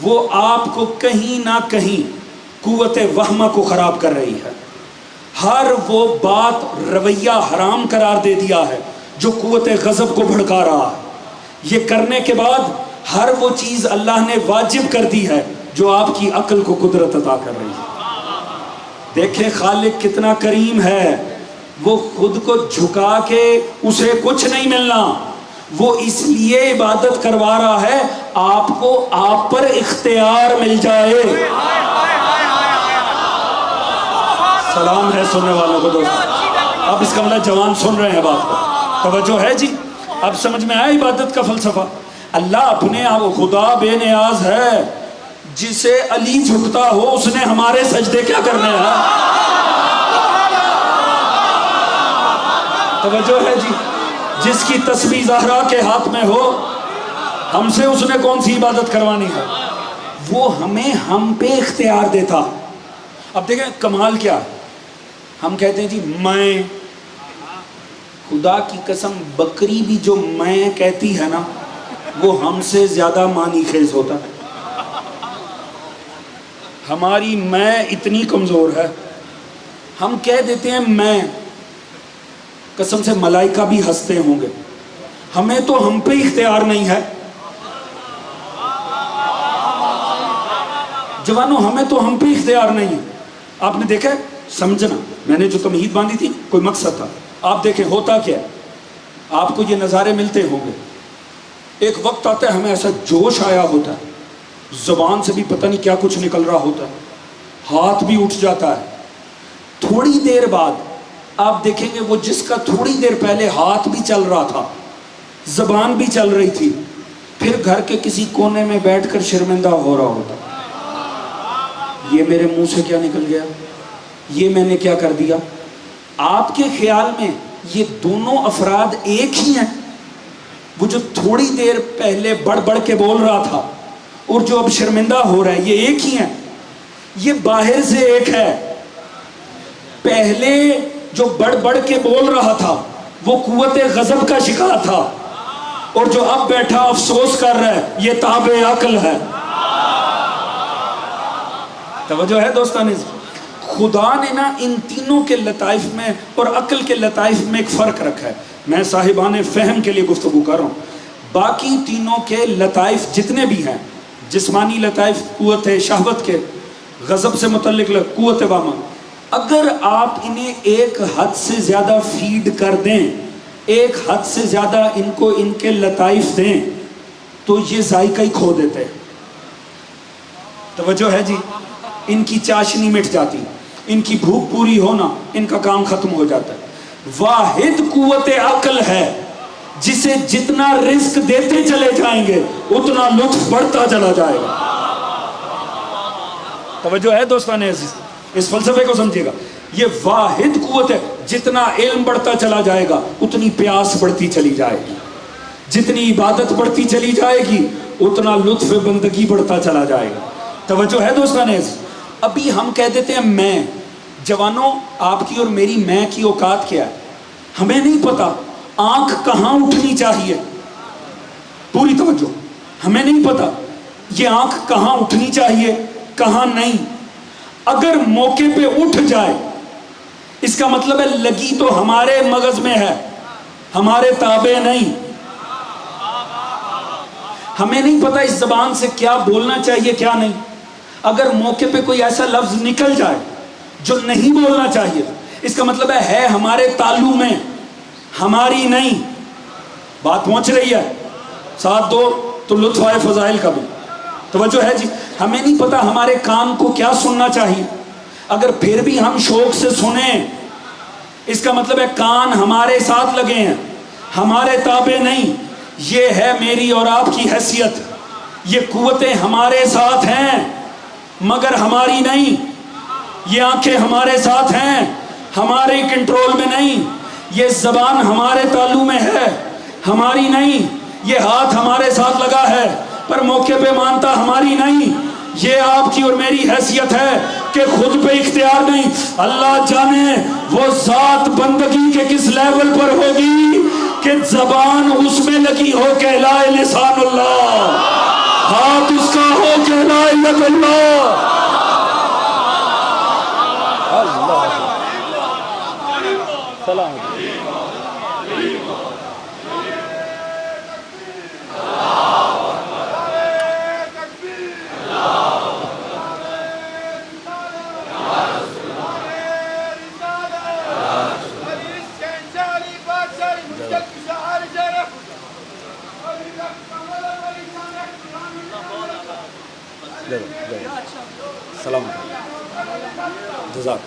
C: وہ آپ کو کہیں نہ کہیں قوت وہمہ کو خراب کر رہی ہے. ہر وہ بات رویہ حرام قرار دے دیا ہے جو قوت غضب کو بھڑکا رہا ہے. یہ کرنے کے بعد ہر وہ چیز اللہ نے واجب کر دی ہے جو آپ کی عقل کو قدرت عطا کر رہی ہے. دیکھیں خالق کتنا کریم ہے. وہ خود کو جھکا کے اسے کچھ نہیں ملنا, وہ اس لیے عبادت کروا رہا ہے آپ کو آپ پر اختیار مل جائے. سلام ہے سننے والوں کو دوستو. اب اس کا مطلب جوان سن رہے ہیں بات کو, توجہ ہے جی. اب سمجھ میں آیا عبادت کا فلسفہ. اللہ اپنے آپ خدا بے نیاز ہے. جسے علی جھکتا ہو اس نے ہمارے سجدے کیا کرنے ہیں. توجہ ہے جی. جس کی تسبیح زہرا کے ہاتھ میں ہو ہم سے اس نے کون سی عبادت کروانی ہے. وہ ہمیں ہم پہ اختیار دیتا. اب دیکھیں کمال کیا ہے. ہم کہتے ہیں جی میں, خدا کی قسم بکری بھی جو میں کہتی ہے نا وہ ہم سے زیادہ معنی خیز ہوتا ہے. ہماری میں اتنی کمزور ہے ہم کہہ دیتے ہیں میں, قسم سے ملائکہ بھی ہنستے ہوں گے. ہمیں تو ہم پہ اختیار نہیں ہے. جوانوں ہمیں تو ہم پہ اختیار نہیں ہے. آپ نے دیکھا سمجھنا, میں نے جو تمہید باندھی تھی کوئی مقصد تھا. آپ دیکھیں ہوتا کیا ہے, آپ کو یہ نظارے ملتے ہوں گے. ایک وقت آتا ہے ہمیں ایسا جوش آیا ہوتا ہے, زبان سے بھی پتہ نہیں کیا کچھ نکل رہا ہوتا ہے, ہاتھ بھی اٹھ جاتا ہے. تھوڑی دیر بعد آپ دیکھیں گے وہ جس کا تھوڑی دیر پہلے ہاتھ بھی چل رہا تھا, زبان بھی چل رہی تھی, پھر گھر کے کسی کونے میں بیٹھ کر شرمندہ ہو رہا ہوتا. یہ میرے منہ سے کیا نکل گیا, یہ میں نے کیا کر دیا. آپ کے خیال میں یہ دونوں افراد ایک ہی ہیں. وہ جو تھوڑی دیر پہلے بڑھ بڑھ کے بول رہا تھا اور جو اب شرمندہ ہو رہا ہے یہ ایک ہی ہیں. یہ باہر سے ایک ہے. پہلے جو بڑھ بڑھ کے بول رہا تھا وہ قوت غضب کا شکار تھا, اور جو اب بیٹھا افسوس کر رہا ہے یہ تابع عقل ہے. توجہ ہے دوستان. خدا نے نا ان تینوں کے لطائف میں اور عقل کے لطائف میں ایک فرق رکھا ہے. میں صاحبان فہم کے لیے گفتگو کر رہا ہوں. باقی تینوں کے لطائف جتنے بھی ہیں, جسمانی لطائف قوت شہوت کے, غضب سے متعلق قوت وہمہ, اگر آپ انہیں ایک حد سے زیادہ فیڈ کر دیں, ایک حد سے زیادہ ان کو ان کے لطائف دیں تو یہ ذائقہ ہی کھو دیتے ہیں. توجہ ہے جی. ان کی چاشنی مٹ جاتی, ان کی بھوک پوری ہونا, ان کا کام ختم ہو جاتا ہے. واحد قوت عقل ہے جسے جتنا رزق دیتے چلے جائیں گے اتنا لطف بڑھتا چلا جائے گا. توجہ ہے دوستان عزیز, اس فلسفے کو سمجھیے گا. یہ واحد قوت ہے, جتنا علم بڑھتا چلا جائے گا اتنی پیاس بڑھتی چلی جائے گی, جتنی عبادت بڑھتی چلی جائے گی اتنا لطف بندگی بڑھتا چلا جائے گا. توجہ ہے دوستان عزیز. ابھی ہم کہہ دیتے ہیں میں. جوانوں آپ کی اور میری میں کی اوقات کیا ہے ہمیں نہیں پتا. آنکھ کہاں اٹھنی چاہیے, پوری توجہ, ہمیں نہیں پتا یہ آنکھ کہاں اٹھنی چاہیے کہاں نہیں. اگر موقع پہ اٹھ جائے اس کا مطلب ہے لگی تو ہمارے مغز میں ہے, ہمارے تابع نہیں. ہمیں نہیں پتا اس زبان سے کیا بولنا چاہیے کیا نہیں. اگر موقع پہ کوئی ایسا لفظ نکل جائے جو نہیں بولنا چاہیے اس کا مطلب ہے ہمارے تعلق میں, ہماری نہیں. بات پہنچ رہی ہے, ساتھ دو تو لطف آئے فضائل کا بھی. توجہ ہے جی. ہمیں نہیں پتا ہمارے کان کو کیا سننا چاہیے, اگر پھر بھی ہم شوق سے سنیں اس کا مطلب ہے کان ہمارے ساتھ لگے ہیں, ہمارے تابع نہیں. یہ ہے میری اور آپ کی حیثیت, یہ قوتیں ہمارے ساتھ ہیں مگر ہماری نہیں. یہ آنکھیں ہمارے ساتھ ہیں ہمارے کنٹرول میں نہیں. یہ زبان ہمارے تعلق میں ہے ہماری نہیں. یہ ہاتھ ہمارے ساتھ لگا ہے پر موقع پہ مانتا ہماری نہیں. یہ آپ کی اور میری حیثیت ہے کہ خود پہ اختیار نہیں. اللہ جانے وہ ذات بندگی کے کس لیول پر ہوگی کہ زبان اس میں لگی ہو کہ لا لسان اللہ، ہاتھ اس کا ہو کہ لا الہ الا اللہ. سلام سلام جزاک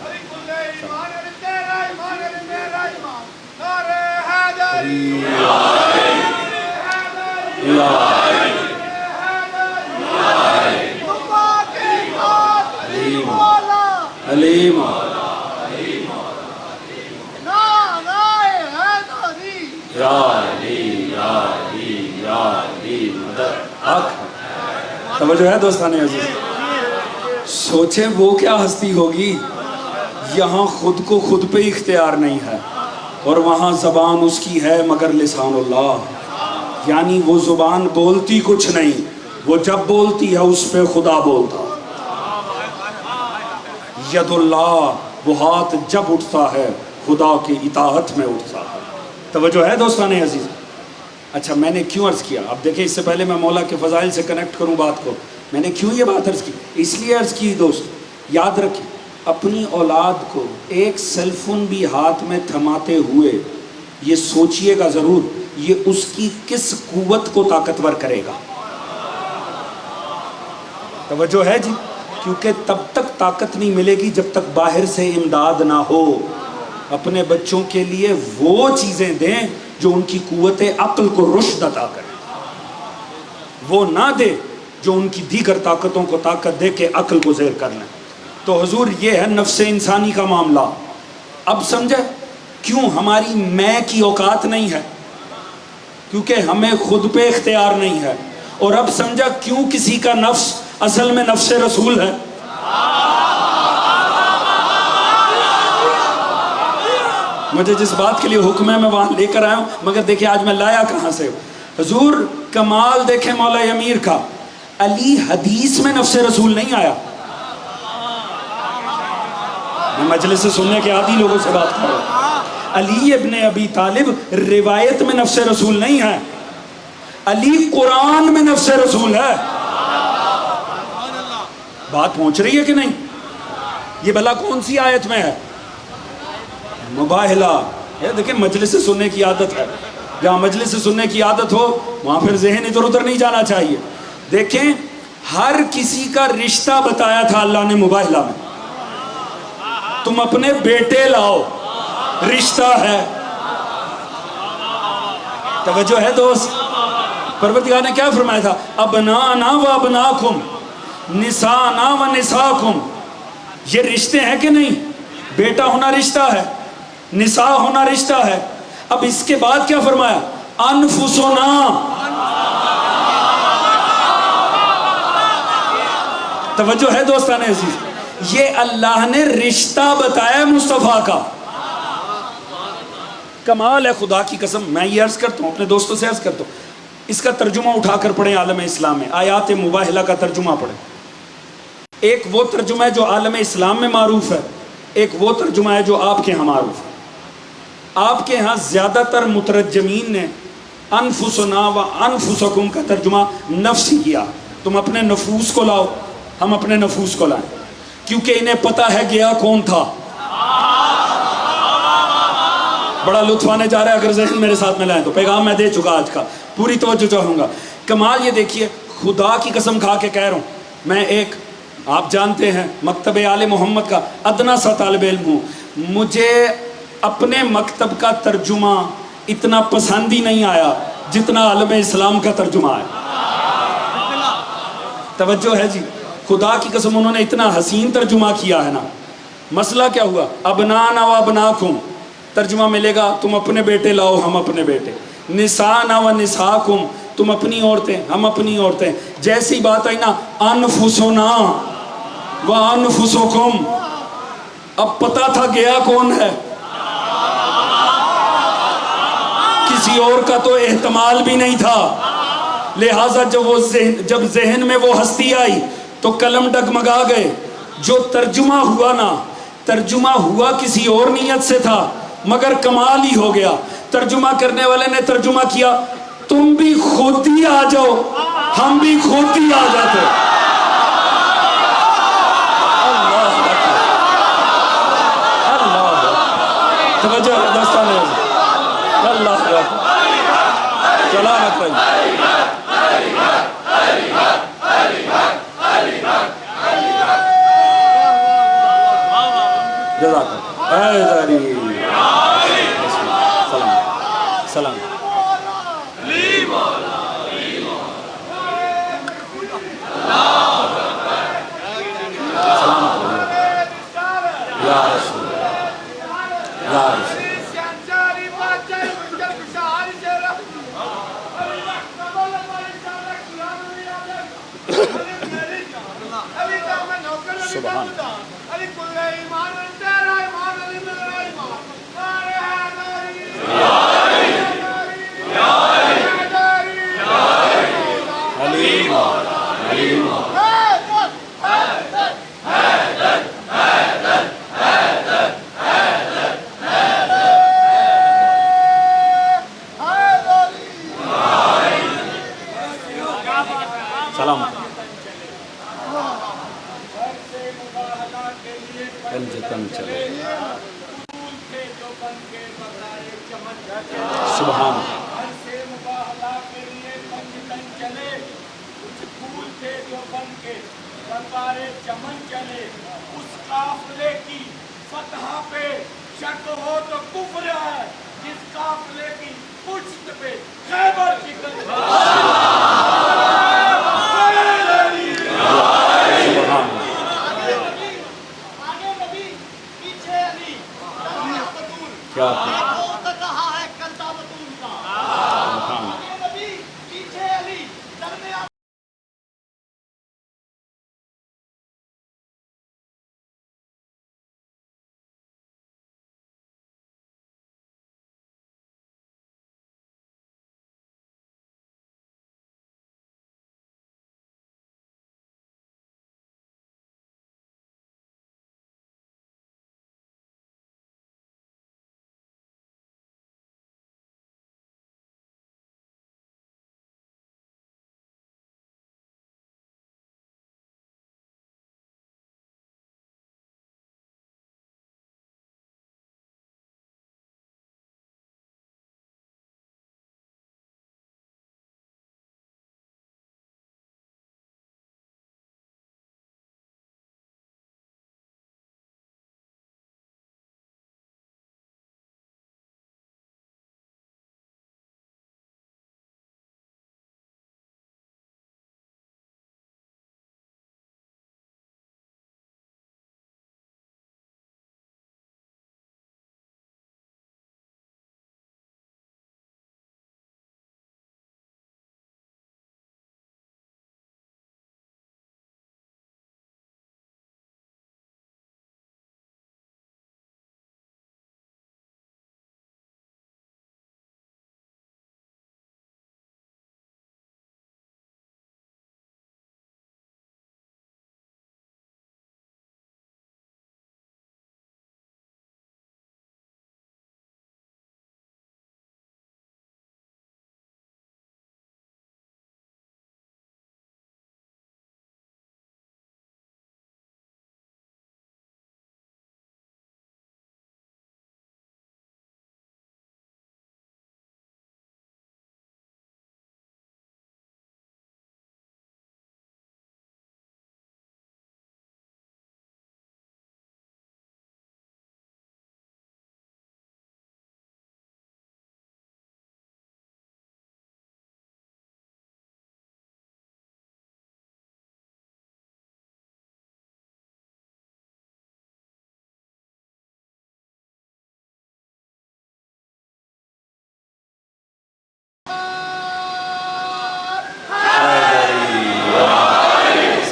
C: علیم. توجہ ہے دوستان عزیز. سوچیں وہ کیا ہستی ہوگی. یہاں خود کو خود پہ اختیار نہیں ہے اور وہاں زبان اس کی ہے مگر لسان اللہ. یعنی وہ زبان بولتی کچھ نہیں، وہ جب بولتی ہے اس پہ خدا بولتا. ید اللہ، وہ ہاتھ جب اٹھتا ہے خدا کی اطاعت میں اٹھتا ہے. توجہ ہے دوستان عزیز. اچھا میں نے کیوں عرض کیا، اب دیکھیں اس سے پہلے میں مولا کے فضائل سے کنیکٹ کروں بات کو. میں نے کیوں یہ بات عرض کی؟ اس لیے عرض کی دوست، یاد رکھیں اپنی اولاد کو ایک سیل فون بھی ہاتھ میں تھماتے ہوئے یہ سوچئے گا ضرور یہ اس کی کس قوت کو طاقتور کرے گا. توجہ ہے جی. کیونکہ تب تک طاقت نہیں ملے گی جب تک باہر سے امداد نہ ہو. اپنے بچوں کے لیے وہ چیزیں دیں جو ان کی قوت عقل کو رشد عطا کرے، وہ نہ دے جو ان کی دیگر طاقتوں کو طاقت دے کے عقل کو زیر کر لیں. تو حضور یہ ہے نفس انسانی کا معاملہ. اب سمجھے کیوں ہماری میں کی اوقات نہیں ہے؟ کیونکہ ہمیں خود پہ اختیار نہیں ہے. اور اب سمجھا کیوں کسی کا نفس اصل میں نفس رسول ہے. مجھے جس بات کے لیے حکم ہے میں وہاں لے کر آیا ہوں، مگر دیکھیں آج میں لایا کہاں سے. حضور کمال دیکھیں مولا امیر کا. علی حدیث میں نفس رسول نہیں آیا. میں مجلس سے سننے کے عادی لوگوں سے بات کر رہا ہوں. علی ابن ابی طالب روایت میں نفس رسول نہیں ہے. علی قرآن میں نفس رسول ہے. بات پہنچ رہی ہے کہ نہیں؟ یہ بھلا کون سی آیت میں ہے؟ مباہلہ. یہ دیکھیں مجلس سے سننے کی عادت ہے. جہاں مجلس سے سننے کی عادت ہو وہاں پھر ذہن ادھر ادھر نہیں جانا چاہیے. دیکھیں ہر کسی کا رشتہ بتایا تھا اللہ نے مباہلہ میں. تم اپنے بیٹے لاؤ، رشتہ ہے. توجہ ہے دوست. پروردگار نے کیا فرمایا تھا؟ ابنانا و ابناکم نسانا و نساکم. یہ رشتے ہیں کہ نہیں؟ بیٹا ہونا رشتہ ہے، نساء ہونا رشتہ ہے. اب اس کے بعد کیا فرمایا؟ انفسنا. توجہ ہے دوستان عزیز. یہ اللہ نے رشتہ بتایا مصطفیٰ کا. کمال ہے خدا کی قسم. میں یہ عرض کرتا ہوں اپنے دوستوں سے عرض کرتا ہوں اس کا ترجمہ اٹھا کر پڑھیں عالم اسلام میں. آیات مباہلہ کا ترجمہ پڑھیں. ایک وہ ترجمہ ہے جو عالم اسلام میں معروف ہے، ایک وہ ترجمہ ہے جو آپ کے ہاں معروف ہے. آپ کے ہاں زیادہ تر مترجمین نے انفسنا و انفسکم کا ترجمہ نفس ہی کیا. تم اپنے نفوس کو لاؤ، ہم اپنے نفوس کو لائیں، کیونکہ انہیں پتہ ہے گیا کون تھا. بڑا لطف آنے جا رہا ہے اگر ذہن میرے ساتھ میں لائیں تو. پیغام میں دے چکا آج کا، پوری توجہ چاہوں گا. کمال یہ دیکھیے، خدا کی قسم کھا کے کہہ رہا ہوں، میں ایک آپ جانتے ہیں مکتب آل محمد کا ادنا سا طالب علم ہوں. مجھے اپنے مکتب کا ترجمہ اتنا پسند ہی نہیں آیا جتنا عالم اسلام کا ترجمہ ہے. توجہ ہے جی. خدا کی قسم انہوں نے اتنا حسین ترجمہ کیا ہے نا. مسئلہ کیا ہوا؟ ابنانا و ابناکم ترجمہ ملے گا تم اپنے بیٹے لاؤ ہم اپنے بیٹے. نسانا و نساکم، تم اپنی عورتیں ہم اپنی عورتیں. جیسی بات آئی نا انفسنا و انفسکم، اب پتا تھا گیا کون ہے، کسی اور کا تو احتمال بھی نہیں تھا. لہٰذا جب ذہن میں وہ ہستی آئی تو قلم ڈگمگا گئے. جو ترجمہ ہوا نا، ترجمہ ہوا کسی اور نیت سے تھا مگر کمال ہی ہو گیا. ترجمہ کرنے والے نے ترجمہ کیا تم بھی خود ہی آ جاؤ، ہم بھی خود ہی آ جاتے. اللہ توجہ دستانے اللہ سلامت رہی. جزاک سلام سلام. یا رسول یا رسول سبحان حلیم حلیم. سلام تن چلے سبحان
B: چمن چلے. اس قافلے کی فتح پہ شک ہو تو کفر ہے، جس قافلے کی پشت پہ خیبر کی
C: کیا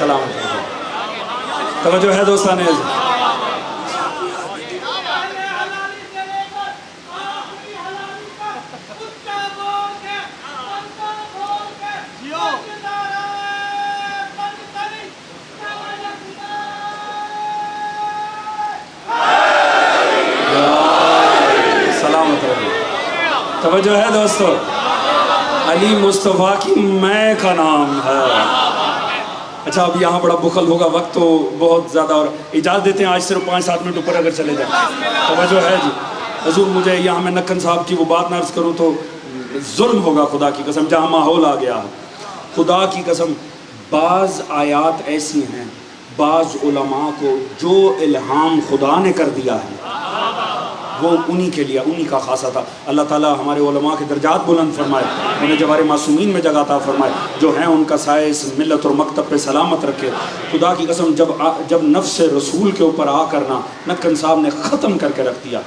C: سلامت رکھے. توجہ ہے دوستان عزیز. سلامت رہے. توجہ ہے دوستو. علی مصطفیٰ کی میں کا نام ہے. اچھا اب یہاں بڑا بخل ہوگا, وقت تو بہت زیادہ, اور اجازت دیتے ہیں آج صرف 5-7 منٹ اوپر اگر چلے جائیں. توجہ ہے جی. حضور مجھے یہاں میں نکن صاحب کی وہ بات نہ عرض کروں تو ظلم ہوگا خدا کی قسم, جہاں ماحول آ گیا. خدا کی قسم بعض آیات ایسی ہیں, بعض علماء کو جو الہام خدا نے کر دیا ہے وہ انہی کے لیے, انہی کا خاصہ تھا. اللہ تعالیٰ ہمارے علماء کے درجات بلند فرمائے, انہیں جوار معصومین میں جگہ عطا فرمائے, جو ہیں ان کا سایہ اس ملت اور مکتب پہ سلامت رکھے. خدا کی قسم جب نفس رسول کے اوپر آ کرنا نکن صاحب نے ختم کر کے رکھ دیا.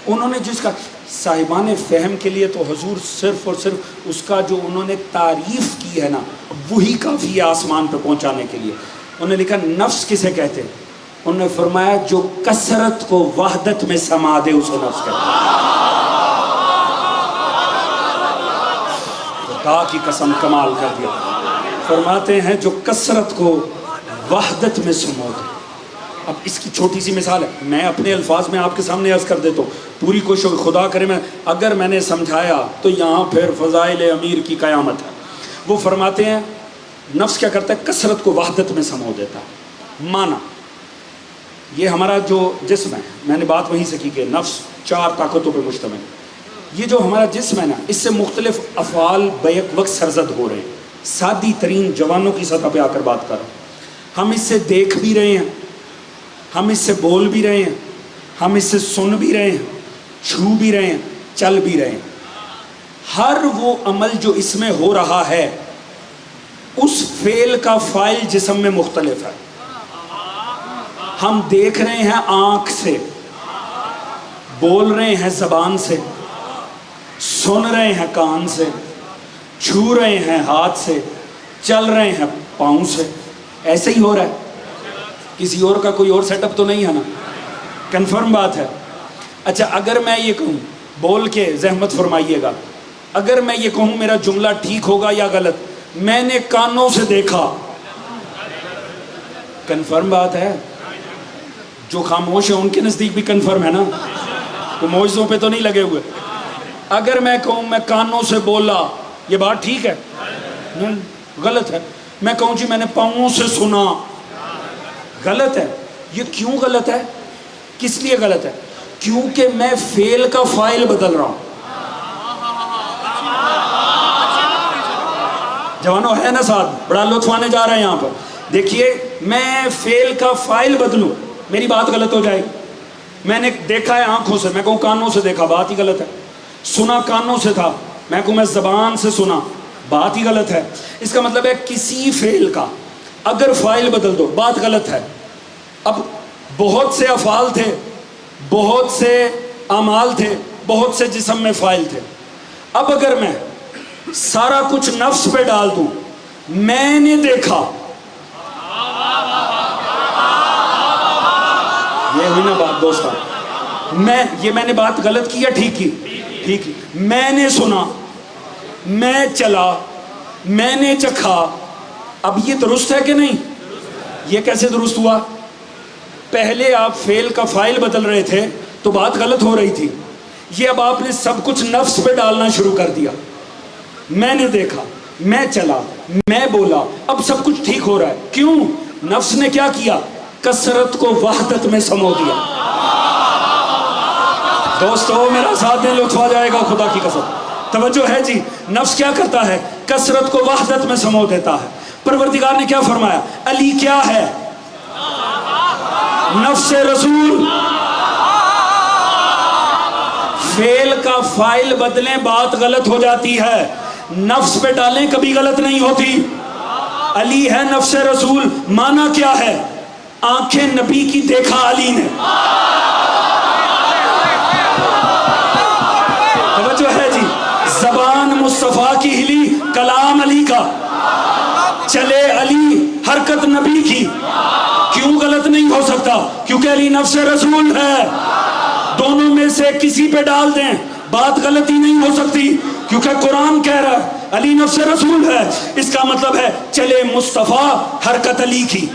C: انہوں نے جس کا صاحبان فہم کے لیے تو حضور صرف اور صرف اس کا جو انہوں نے تعریف کی ہے نا وہی کافی ہے آسمان پہ پہنچانے کے لیے. انہوں نے لکھا نفس کسے کہتے ہیں, انہوں نے فرمایا جو کثرت کو وحدت میں سما دے اسے نفس کہتے ہیں. خدا کی قسم کمال کر دیا. فرماتے ہیں جو کثرت کو وحدت میں سما دے. اب اس کی چھوٹی سی مثال ہے, میں اپنے الفاظ میں آپ کے سامنے عرض کر دیتا ہوں, پوری کوشش خدا کرے میں اگر میں نے سمجھایا تو یہاں پھر فضائل امیر کی قیامت ہے. وہ فرماتے ہیں نفس کیا کرتا ہے, کثرت کو وحدت میں سمو دیتا ہے. مانا یہ ہمارا جو جسم ہے, میں نے بات وہیں سے کی کہ نفس 4 طاقتوں پہ مشتمل. یہ جو ہمارا جسم ہے نا اس سے مختلف افعال بیک وقت سرزد ہو رہے ہیں. سادی ترین جوانوں کی سطح پہ آ کر بات کر رہا ہوں. ہم اس سے دیکھ بھی رہے ہیں, ہم اس سے بول بھی رہے ہیں, ہم اس سے سن بھی رہے ہیں, چھو بھی رہے ہیں, چل بھی رہے ہیں. ہر وہ عمل جو اس میں ہو رہا ہے اس فعل کا فاعل جسم میں مختلف ہے. ہم دیکھ رہے ہیں آنکھ سے, بول رہے ہیں زبان سے, سن رہے ہیں کان سے, چھو رہے ہیں ہاتھ سے, چل رہے ہیں پاؤں سے. ایسے ہی ہو رہا ہے, کسی اور کا کوئی اور سیٹ اپ تو نہیں ہے نا, کنفرم بات ہے. اچھا اگر میں یہ کہوں, بول کے زحمت فرمائیے گا, اگر میں یہ کہوں میرا جملہ ٹھیک ہوگا یا غلط, میں نے کانوں سے دیکھا, کنفرم بات ہے. جو خاموش ہیں ان کے نزدیک بھی کنفرم ہے نا, تو معجزوں پہ تو نہیں لگے ہوئے. اگر میں کہوں میں کانوں سے بولا, یہ بات ٹھیک ہے؟ نہیں, غلط ہے. میں کہوں جی میں نے پاؤں سے سنا, غلط ہے. یہ کیوں غلط ہے؟ کس لیے غلط ہے؟ کیونکہ میں فعل کا فاعل بدل رہا ہوں. جوانوں ہے نا ساتھ, بڑا لطف آنے جا رہا ہے یہاں پر. دیکھیے میں فعل کا فاعل بدلوں, میری بات غلط ہو جائے گی. میں نے دیکھا ہے آنکھوں سے, میں کہوں کانوں سے دیکھا, بات ہی غلط ہے. سنا کانوں سے تھا, میں کہوں میں زبان سے سنا, بات ہی غلط ہے. اس کا مطلب ہے کسی فعل کا اگر فاعل بدل دو بات غلط ہے. اب بہت سے افعال تھے, بہت سے اعمال تھے, بہت سے جسم میں فاعل تھے. اب اگر میں سارا کچھ نفس پہ ڈال دوں, میں نے دیکھا, یہ ہوئی نا بات دوستاں. میں نے بات غلط کی یا ٹھیک کی؟ ٹھیک کی. میں نے سنا, میں چلا, میں نے چکھا. اب یہ درست ہے کہ نہیں؟ یہ کیسے درست ہوا؟ پہلے آپ فعل کا فاعل بدل رہے تھے تو بات غلط ہو رہی تھی. یہ اب آپ نے سب کچھ نفس پہ ڈالنا شروع کر دیا. میں نے دیکھا, میں چلا, میں بولا, اب سب کچھ ٹھیک ہو رہا ہے. کیوں؟ نفس نے کیا کیا؟ کثرت کو وحدت میں سمو دیا. دوستو میرا ساتھ دیں, لطف آ جائے گا خدا کی قسم. توجہ ہے جی. نفس کیا کرتا ہے؟ کثرت کو وحدت میں سمو دیتا ہے. پروردگار نے کیا فرمایا؟ علی کیا ہے؟ نفس رسول. فعل کا فاعل بدلیں بات غلط ہو جاتی ہے, نفس پہ ڈالیں کبھی غلط نہیں ہوتی. علی ہے نفس رسول. مانا کیا ہے؟ آنکھیں نبی کی دیکھا علی نے. توجہ ہے جی. زبان مصطفیٰ کی ہلی, کلام علی کا. چلے علی حرکت نبی کی، کیوں غلط نہیں ہو سکتا؟ کیونکہ علی نفس رسول ہے. دونوں میں سے کسی پہ ڈال دیں بات غلطی نہیں ہو سکتی، کیونکہ قرآن کہہ رہا ہے علی نفس رسول ہے. اس کا مطلب ہے چلے مصطفیٰ حرکت علی کی،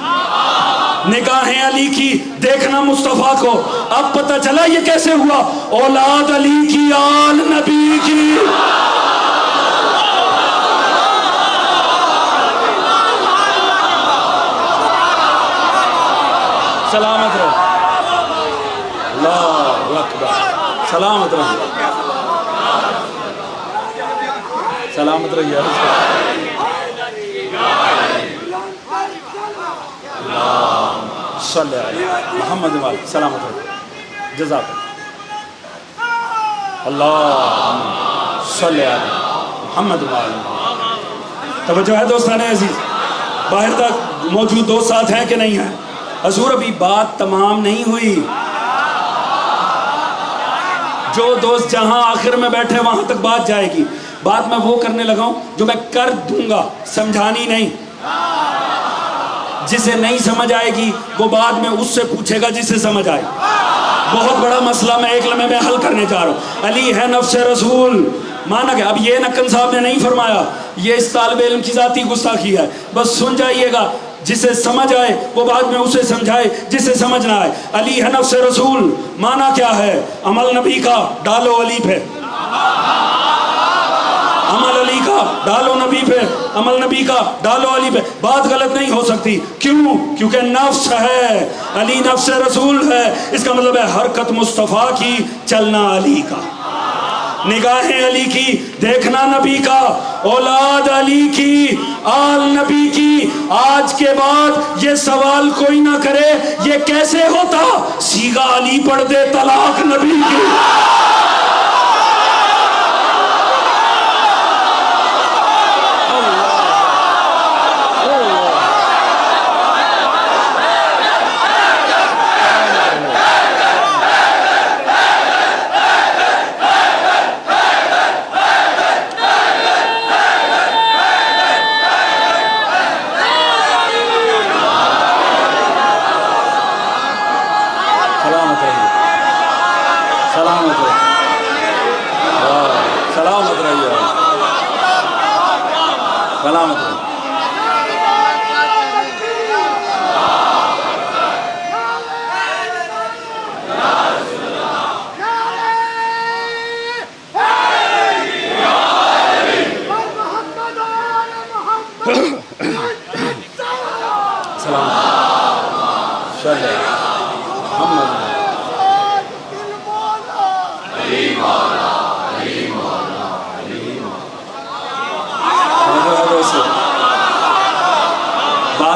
C: نگاہیں علی کی، دیکھنا مصطفیٰ کو. اب پتہ چلا یہ کیسے ہوا؟ اولاد علی کی، آل نبی کی. سلامت رہو، اللہ اکبر، سلامت رہو، سلامت رہیے. صلی محمد والی سلامت رہو، جزاک اللہ صلی محمد والی. توجہ ہے دوستان عزیز؟ باہر تک موجود دوست ساتھ ہیں کہ نہیں ہیں؟ حضور ابھی بات تمام نہیں ہوئی. جو دوست جہاں آخر میں بیٹھے وہاں تک بات جائے گی. بات میں وہ کرنے لگا ہوں جو میں کر دوں گا، سمجھانی نہیں. جسے نہیں سمجھ آئے گی وہ بعد میں اس سے پوچھے گا جسے سمجھ آئے. بہت بڑا مسئلہ میں ایک لمحے میں حل کرنے جا رہا ہوں. علی ہے نفس رسول، مانا گیا. اب یہ نکن صاحب نے نہیں فرمایا، یہ اس طالب علم کی ذاتی گستاخی ہے. بس سن جائیے گا، جسے سمجھ آئے وہ بعد میں اسے سمجھائے جسے سمجھ نہ آئے. علی ہے نفس رسول، مانا کیا ہے؟ عمل نبی کا ڈالو علی پہ، عمل علی کا ڈالو نبی پہ، عمل نبی کا ڈالو علی پہ. بات غلط نہیں ہو سکتی. کیوں؟ کیونکہ نفس ہے، علی نفس رسول ہے. اس کا مطلب ہے حرکت مصطفیٰ کی، چلنا علی کا، نگاہیں علی کی، دیکھنا نبی کا، اولاد علی کی، آل نبی کی. آج کے بعد یہ سوال کوئی نہ کرے یہ کیسے ہوتا، سیگا علی پڑھ دے طلاق نبی کی.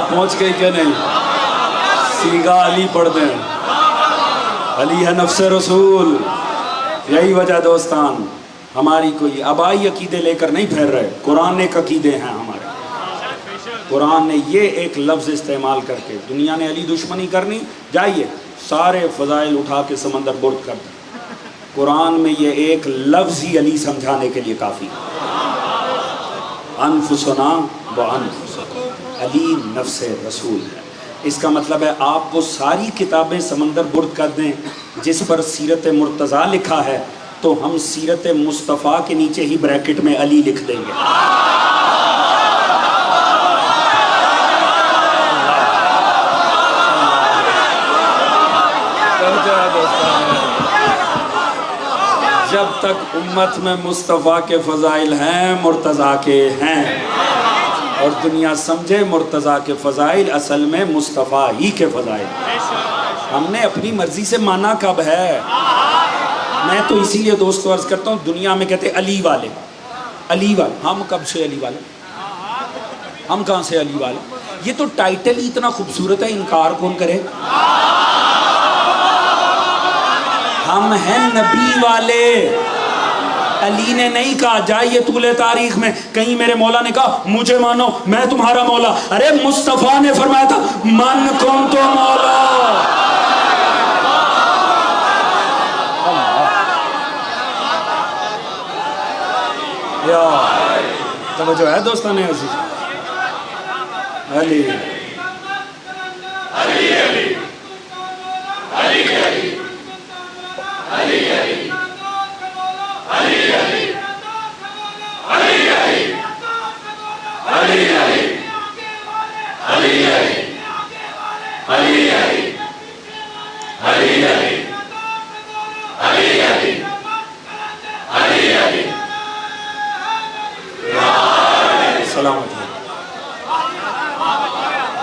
C: پہنچ گئی کہ نہیں؟ سیگا علی پڑھ دیں، علی ہے نفس رسول. یہی وجہ دوستان ہماری کوئی آبائی عقیدے لے کر نہیں پھیر رہے. قرآن ایک عقیدے ہیں ہمارے. قرآن نے یہ ایک لفظ استعمال کر کے دنیا نے علی دشمنی کرنی، جائیے سارے فضائل اٹھا کے سمندر برد کر دیں. قرآن میں یہ ایک لفظ ہی علی سمجھانے کے لیے کافی. انفسنا و انفسکم، علی نفس رسول ہے. اس کا مطلب ہے آپ وہ ساری کتابیں سمندر برد کر دیں جس پر سیرت مرتضیٰ لکھا ہے، تو ہم سیرت مصطفیٰ کے نیچے ہی بریکٹ میں علی لکھ دیں گے. جب تک امت میں مصطفیٰ کے فضائل ہیں، مرتضیٰ کے ہیں، اور دنیا سمجھے مرتضیٰ کے فضائل اصل میں مصطفیٰ ہی کے فضائل. ہم نے اپنی مرضی سے مانا کب ہے؟ میں تو اسی لیے دوستو عرض کرتا ہوں، دنیا میں کہتے علی والے، علی والے. ہم کب سے علی والے؟ ہم کہاں سے علی والے؟ یہ تو ٹائٹل ہی اتنا خوبصورت ہے، انکار کون کرے؟ ہم ہیں نبی والے. علی نے نہیں کہا جائیے طول تاریخ میں کہیں میرے مولا نے کہا مجھے مانو میں تمہارا مولا. ارے مصطفیٰ نے فرمایا تھا من کن تو مولا. توجہ ہے دوستان عزیز؟ علی سلامت ہے.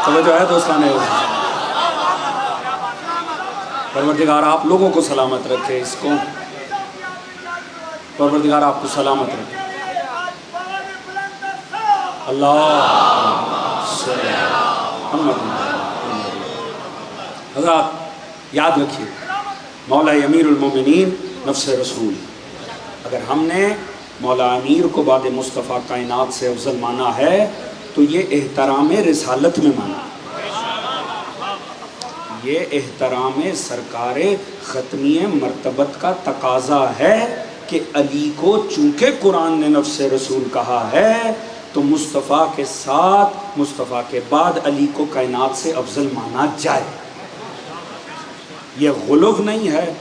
C: توجہ ہے دوستان عزیز. پروردگار آپ لوگوں کو سلامت رکھے. اس کو پروردگار آپ کو سلامت رکھے. اللہ حضرات یاد رکھیے مولا امیر المومنین نفس رسول. اگر ہم نے مولا امیر کو بعد مصطفیٰ کائنات سے افضل مانا ہے تو یہ احترام رسالت میں مانا. یہ احترام سرکار ختمی مرتبت کا تقاضا ہے کہ علی کو چونکہ قرآن نے نفس رسول کہا ہے تو مصطفیٰ کے ساتھ مصطفیٰ کے بعد علی کو کائنات سے افضل مانا جائے. یہ غلو نہیں ہے،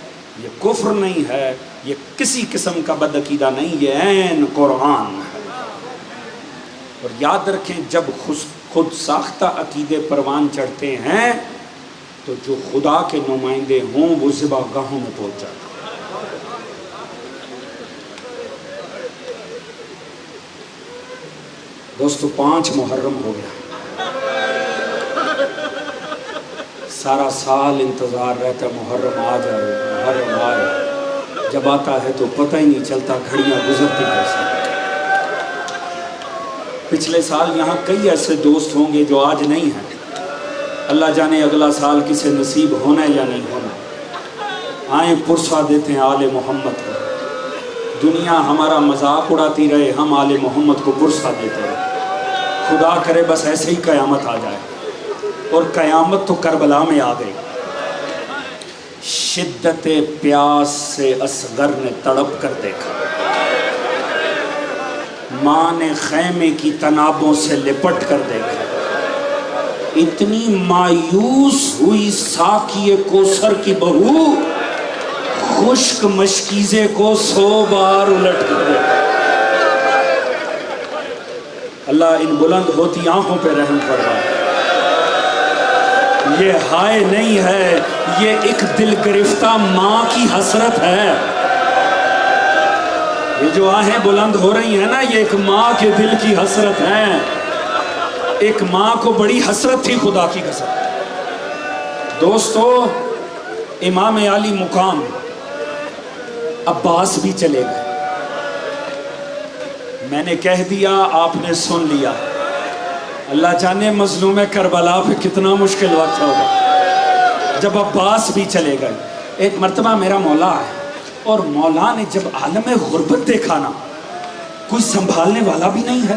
C: یہ کفر نہیں ہے، یہ کسی قسم کا بدعقیدہ نہیں، یہ عین قرآن ہے. اور یاد رکھیں جب خود ساختہ عقیدے پروان چڑھتے ہیں تو جو خدا کے نمائندے ہوں وہ ذبح گاہوں میں پہنچ جاتے ہیں. دوستو 5 محرم ہو گیا. سارا سال انتظار رہتا ہے محرم آ جائے، محرم آئے. جب آتا ہے تو پتہ ہی نہیں چلتا گھڑیاں گزرتی کیسے. پچھلے سال یہاں کئی ایسے دوست ہوں گے جو آج نہیں ہیں. اللہ جانے اگلا سال کسے نصیب ہونا ہے یا نہیں ہونا. آئیں پرسہ دیتے ہیں آل محمد کو. دنیا ہمارا مذاق اڑاتی رہے، ہم آل محمد کو پرسہ دیتے رہے. خدا کرے بس ایسے ہی قیامت آ جائے. اور قیامت تو کربلا میں آ گئی. شدت پیاس سے اصغر نے تڑپ کر دیکھا، ماں نے خیمے کی تنابوں سے لپٹ کر دیکھا. اتنی مایوس ہوئی ساقی کوثر کی بہو، خشک مشکیزے کو 100 بار الٹ کر دیکھا. اللہ ان بلند ہوتی آنکھوں پہ رحم فرمائے. یہ ہائے نہیں ہے، یہ ایک دل گرفتہ ماں کی حسرت ہے. یہ جو آہیں بلند ہو رہی ہیں نا، یہ ایک ماں کے دل کی حسرت ہے. ایک ماں کو بڑی حسرت تھی خدا کی قسم. دوستو امام علی مقام عباس بھی چلے گئے. میں نے کہہ دیا، آپ نے سن لیا. اللہ جانے مظلوم کربلا پہ کتنا مشکل وقت ہوگا جب عباس بھی چلے گئے. ایک مرتبہ میرا مولا ہے اور مولا نے جب عالم غربت دیکھا نا، کوئی سنبھالنے والا بھی نہیں ہے،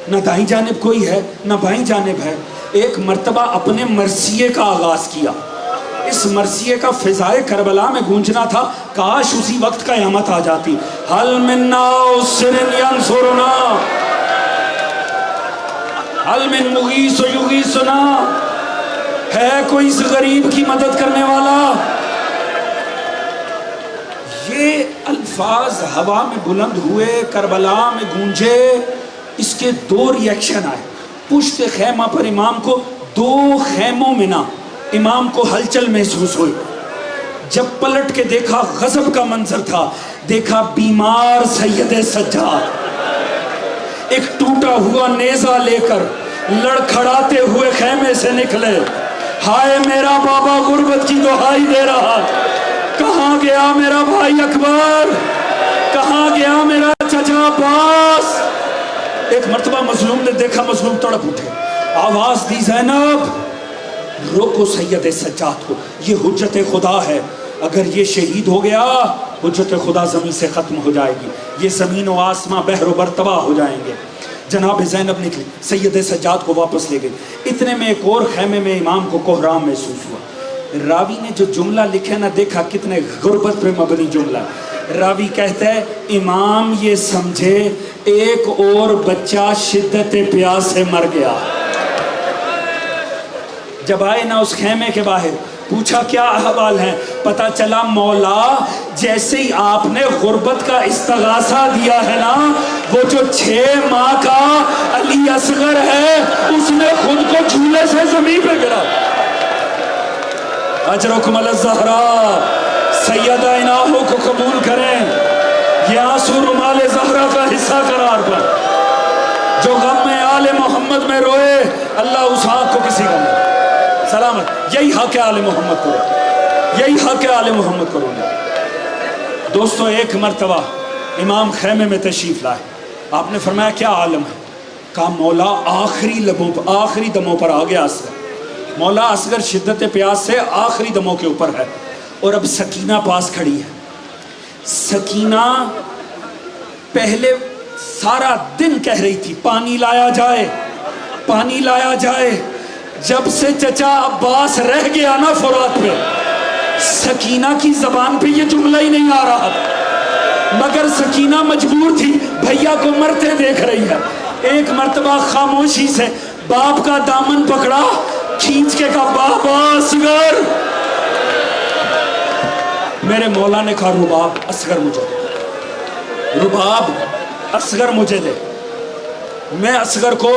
C: نہ دائیں جانب کوئی ہے نہ بائیں جانب ہے. ایک مرتبہ اپنے مرثیے کا آغاز کیا. اس مرثیے کا فضائے کربلا میں گونجنا تھا. کاش اسی وقت قیامت آ جاتی. حل من ناصر ینصرنا، حل من مغیث یغیثنا. ہے کوئی اس غریب کی مدد کرنے والا؟ یہ الفاظ ہوا میں بلند ہوئے، کربلا میں گونجے. اس کے 2 ریاکشن آئے. پشت خیمہ پر امام کو 2 خیموں میں نا امام کو ہلچل محسوس ہوئی. جب پلٹ کے دیکھا غضب کا منظر تھا. دیکھا بیمار سید سجاد ایک ٹوٹا ہوا نیزہ لے کر لڑکھڑاتے ہوئے خیمے سے نکلے. ہائے میرا بابا غربت کی دہائی دے رہا، کہاں گیا میرا بھائی اکبر، کہاں گیا میرا چچا عباس. ایک مرتبہ مظلوم نے دیکھا، مظلوم تڑپ اٹھے. آواز دی، زینب روکو سید سجاد کو، یہ حجت خدا ہے. اگر یہ شہید ہو گیا حجت خدا زمین سے ختم ہو جائے گی، یہ زمین و آسمان بحر و بر تباہ ہو جائیں گے. جناب زینب نکلی، سید سجاد کو واپس لے گئی. اتنے میں ایک اور خیمے میں امام کو کوہرام محسوس ہوا. راوی نے جو جملہ لکھے نہ، دیکھا کتنے غربت پہ مبنی جملہ. راوی کہتا ہے امام یہ سمجھے ایک اور بچہ شدت پیاس سے مر گیا. جب آئے نا اس خیمے کے باہر پوچھا کیا احوال ہے، پتہ چلا مولا جیسے ہی آپ نے غربت کا استغاثہ دیا ہے نا، وہ جو 6 ماہ کا علی اصغر ہے اس نے خود کو جھولے سے زمین پہ گرا. اجرکم علی الزہراء، سیدہ اناہو کو قبول کریں، یہ آنسو رومال زہرا کا حصہ قرار پر. جو غم میں آل محمد میں روئے اللہ اس آنکھ کو کسی غم میں سلامت. یہی حق ہے آل محمد کو، یہی حق ہے آل محمد کو رونے. دوستو ایک مرتبہ امام خیمے میں تشریف لائے، آپ نے فرمایا کیا عالم ہے؟ کہا مولا آخری دموں پر آ گیا اصغر. مولا اصغر شدت پیاس سے آخری دموں کے اوپر ہے، اور اب سکینہ پاس کھڑی ہے. سکینہ پہلے سارا دن کہہ رہی تھی پانی لایا جائے، پانی لایا جائے. جب سے چچا عباس رہ گیا نا فرات پہ، سکینہ کی زبان پہ یہ جملہ ہی نہیں آ رہا، مگر سکینہ مجبور تھی، بھیا کو مرتے دیکھ رہی ہے. ایک مرتبہ خاموشی سے باپ کا دامن پکڑا، کھینچ کے کہا بابا اصغر. میرے مولا نے کہا رباب اصغر مجھے دے، رباب اصغر مجھے دے. میں اصغر کو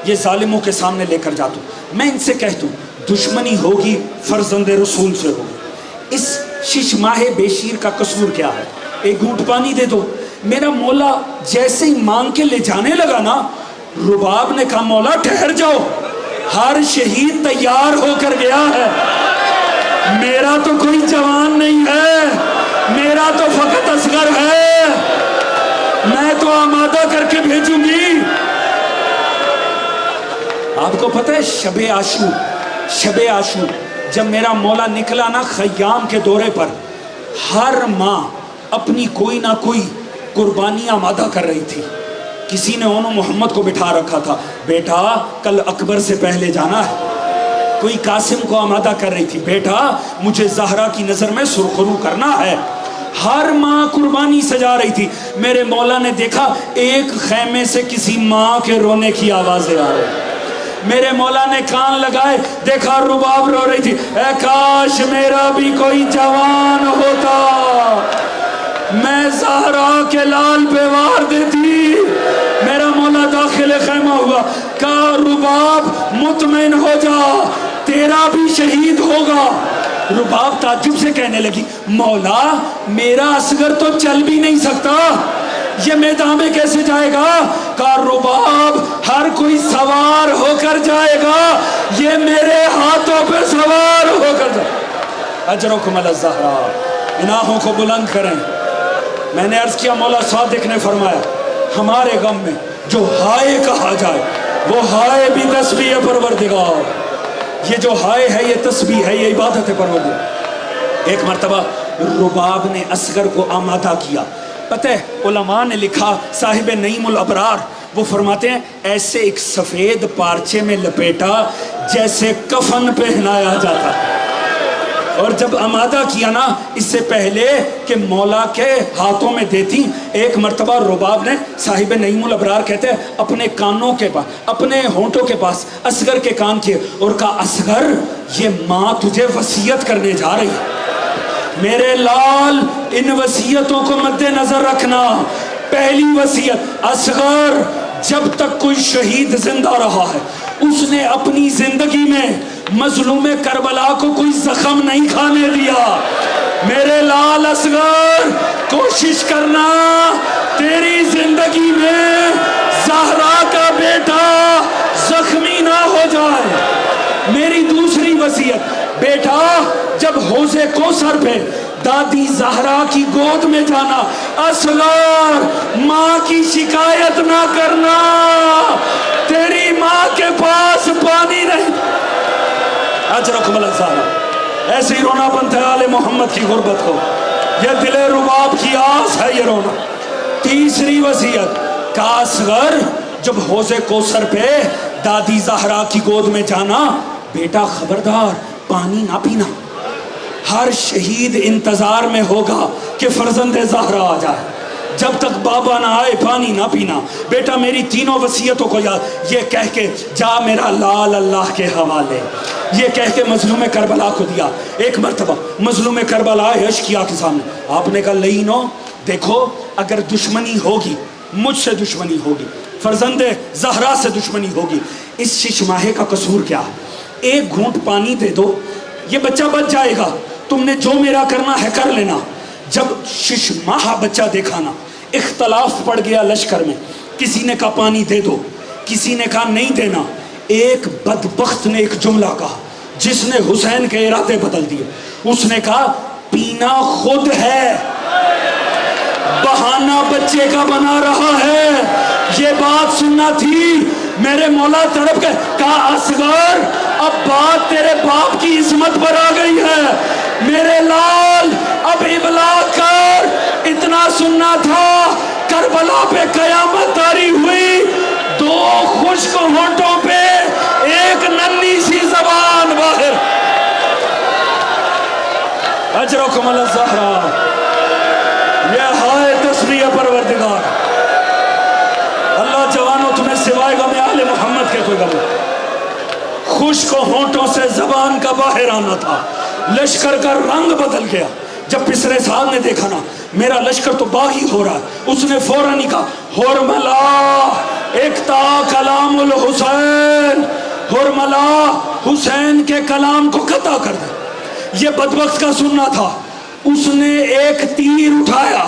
C: یہ ظالموں کے سامنے لے کر جاتا ہوں، میں ان سے کہتا ہوں دشمنی ہوگی فرزند رسول سے ہوگی. اس شش ماہ بے شیر کا قصور کیا ہے؟ ایک گھونٹ پانی دے دو. میرا مولا جیسے ہی مانگ کے لے جانے لگا نا، رباب نے کہا مولا ٹھہر جاؤ، ہر شہید تیار ہو کر گیا ہے، میرا تو کوئی جوان نہیں ہے، میرا تو فقط اصغر ہے، میں تو آمادہ کر کے بھیجوں گی. آپ کو پتہ ہے شب عاشور جب میرا مولا نکلا نا خیام کے دورے پر، ہر ماں اپنی کوئی نہ کوئی قربانی آمادہ کر رہی تھی. کسی نے انہوں محمد کو بٹھا رکھا تھا، بیٹا کل اکبر سے پہلے جانا ہے. کوئی قاسم کو آمادہ کر رہی تھی، بیٹا مجھے زہرا کی نظر میں سرخرو کرنا ہے. ہر ماں قربانی سجا رہی تھی. میرے مولا نے دیکھا ایک خیمے سے کسی ماں کے رونے کی آوازیں آ رہی. میرے مولا نے کان لگائے، دیکھا رباب رو رہی تھی، اے کاش میرا بھی کوئی جوان ہوتا، میں زہرا کے لال پہ وار دیتی. میرا مولا داخل خیمہ ہوا، کہا رباب مطمئن ہو جا، تیرا بھی شہید ہوگا. رباب تعجب سے کہنے لگی مولا میرا اصغر تو چل بھی نہیں سکتا، یہ میدان میں کیسے جائے گا؟ کہا رباب ہر کوئی سوار ہو کر جائے گا، یہ میرے ہاتھوں پہ سوار ہو کر جائے گا. اجرکم علی الزہراء، اناہوں کو بلند کریں. میں نے عرض کیا مولا صادق نے فرمایا ہمارے غم میں جو ہائے کہا جائے وہ ہائے بھی تسبیح پروردگار. یہ جو ہائے ہے یہ تسبیح ہے، یہ عبادت ہے پروردگار. ایک مرتبہ رباب نے اصغر کو آمادہ کیا. پتہ ہے علماء نے لکھا، صاحب نعیم الابرار وہ فرماتے ہیں ایسے ایک سفید پارچے میں لپیٹا جیسے کفن پہنایا جاتا، اور جب آمادہ کیا نا اس سے پہلے کہ مولا کے ہاتھوں میں دیتی، ایک مرتبہ رباب نے، صاحب نعیم الابرار کہتے ہیں، اپنے کانوں کے پاس، اپنے ہونٹوں کے پاس اصغر کے کان کیے اور کہا اصغر یہ ماں تجھے وصیت کرنے جا رہی ہے، میرے لال ان وصیتوں کو مد نظر رکھنا. پہلی وصیت، اصغر جب تک کوئی شہید زندہ رہا ہے اس نے اپنی زندگی میں مظلوم کربلا کو کوئی زخم نہیں کھانے دیا. میرے لال اصغر کوشش کرنا تیری زندگی میں زہرا کا بیٹا زخمی نہ ہو جائے. میری دوسری وصیت، بیٹا جب حوض کوثر پہ دادی زہرا کی گود میں جانا، اصغر ماں کی شکایت نہ کرنا، تیری ماں کے پاس پانی نہیں. اجرکم علی الزہراء، ایسے ہی رونا بنتا ہے آل محمد کی غربت کو، یہ دل رباب کی آس ہے یہ رونا. تیسری وصیت، کہ اصغر جب حوض کوثر پہ دادی زہرا کی گود میں جانا، بیٹا خبردار پانی نہ پینا، ہر شہید انتظار میں ہوگا کہ فرزند زہرا آ جائے. جب تک بابا نہ آئے پانی نہ پینا، بیٹا میری تینوں وصیتوں کو یاد، یہ کہہ کے جا میرا لال اللہ کے حوالے، یہ کہہ کے مظلوم کربلا کو دیا۔ ایک مرتبہ مظلوم کربلا اشقیا کے سامنے، آپ نے کہا لئینو دیکھو اگر دشمنی ہوگی مجھ سے دشمنی ہوگی، فرزند زہرا سے دشمنی ہوگی، اس شش ماہے کا قصور کیا ہے؟ ایک گھونٹ پانی دے دو، یہ بچہ بچ جائے گا، تم نے جو میرا کرنا ہے کر لینا۔ جب شش ماہ بچہ دیکھا نا، اختلاف پڑ گیا لشکر میں، کسی نے کہا پانی دے دو، کسی نے کہا نہیں دینا۔ ایک بدبخت نے ایک جملہ کہا جس نے حسین کے ارادے بدل دیے، اس نے کہا پینا خود ہے، بہانہ بچے کا بنا رہا ہے۔ یہ بات سننا تھی، میرے مولا تڑپ کے کہا اصغر اب بات تیرے باپ کی عظمت پر آ گئی ہے، میرے لال اب ابلاغ کر، اتنا سننا تھا۔ کربلا پہ قیامت طاری ہوئی، دو خشک ہونٹوں پہ ایک ننھی سی زبان باہر، اجرکم الزہرا، یہ ہائے تسبیح پروردگار۔ اللہ جوانوں تمہیں سوائے غم آل محمد کے کوئی غم نہیں۔ خشک ہونٹوں سے زبان کا باہر آنا تھا، لشکر کا رنگ بدل گیا۔ جب پسرے صاحب نے دیکھا نا میرا لشکر تو باغی ہو رہا ہے، اس نے فوراً ہی کہا حرملا اقطع کلام الحسین، حرملا حسین کے کلام کو قطع کر دے۔ یہ بدبخت کا سننا تھا، اس نے ایک تیر اٹھایا،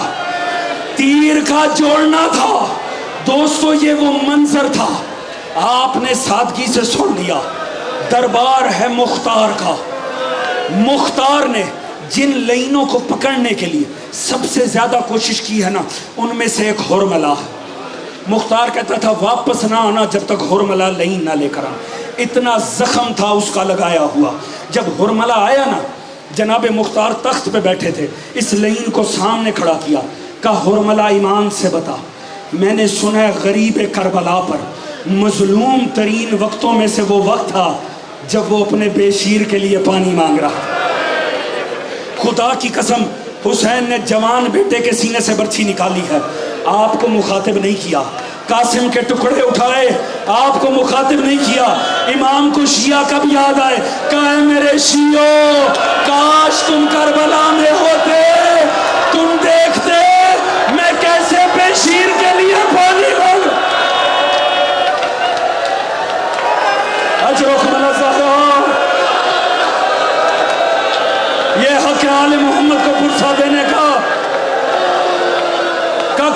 C: تیر کا جوڑنا تھا۔ دوستو یہ وہ منظر تھا، آپ نے سادگی سے سن لیا، دربار ہے مختار کا۔ مختار نے جن لائنوں کو پکڑنے کے لیے سب سے زیادہ کوشش کی ہے نا، ان میں سے ایک حرملا ہے۔ مختار کہتا تھا واپس نہ آنا جب تک حرملا لائن نہ لے کر آنا، اتنا زخم تھا اس کا لگایا ہوا۔ جب حرملا آیا نا، جناب مختار تخت پہ بیٹھے تھے، اس لائن کو سامنے کھڑا کیا، کہا حرملا ایمان سے بتا، میں نے سنا ہے غریب کربلا پر مظلوم ترین وقتوں میں سے وہ وقت تھا جب وہ اپنے بے شیر کے لیے پانی مانگ رہا تھا۔ خدا کی قسم حسین نے جوان بیٹے کے سینے سے برچھی نکالی ہے، آپ کو مخاطب نہیں کیا۔ قاسم کے ٹکڑے اٹھائے، آپ کو مخاطب نہیں کیا۔ امام کو شیعہ کب یاد آئے؟ کہا میرے شیعوں کاش تم کربلا میں ہوتے، تم دیکھتے میں کیسے بے شیر کے لیے پانی مانگ۔ اجرکم الزہرا، یہ حق آل محمد کو پرسہ دینے کا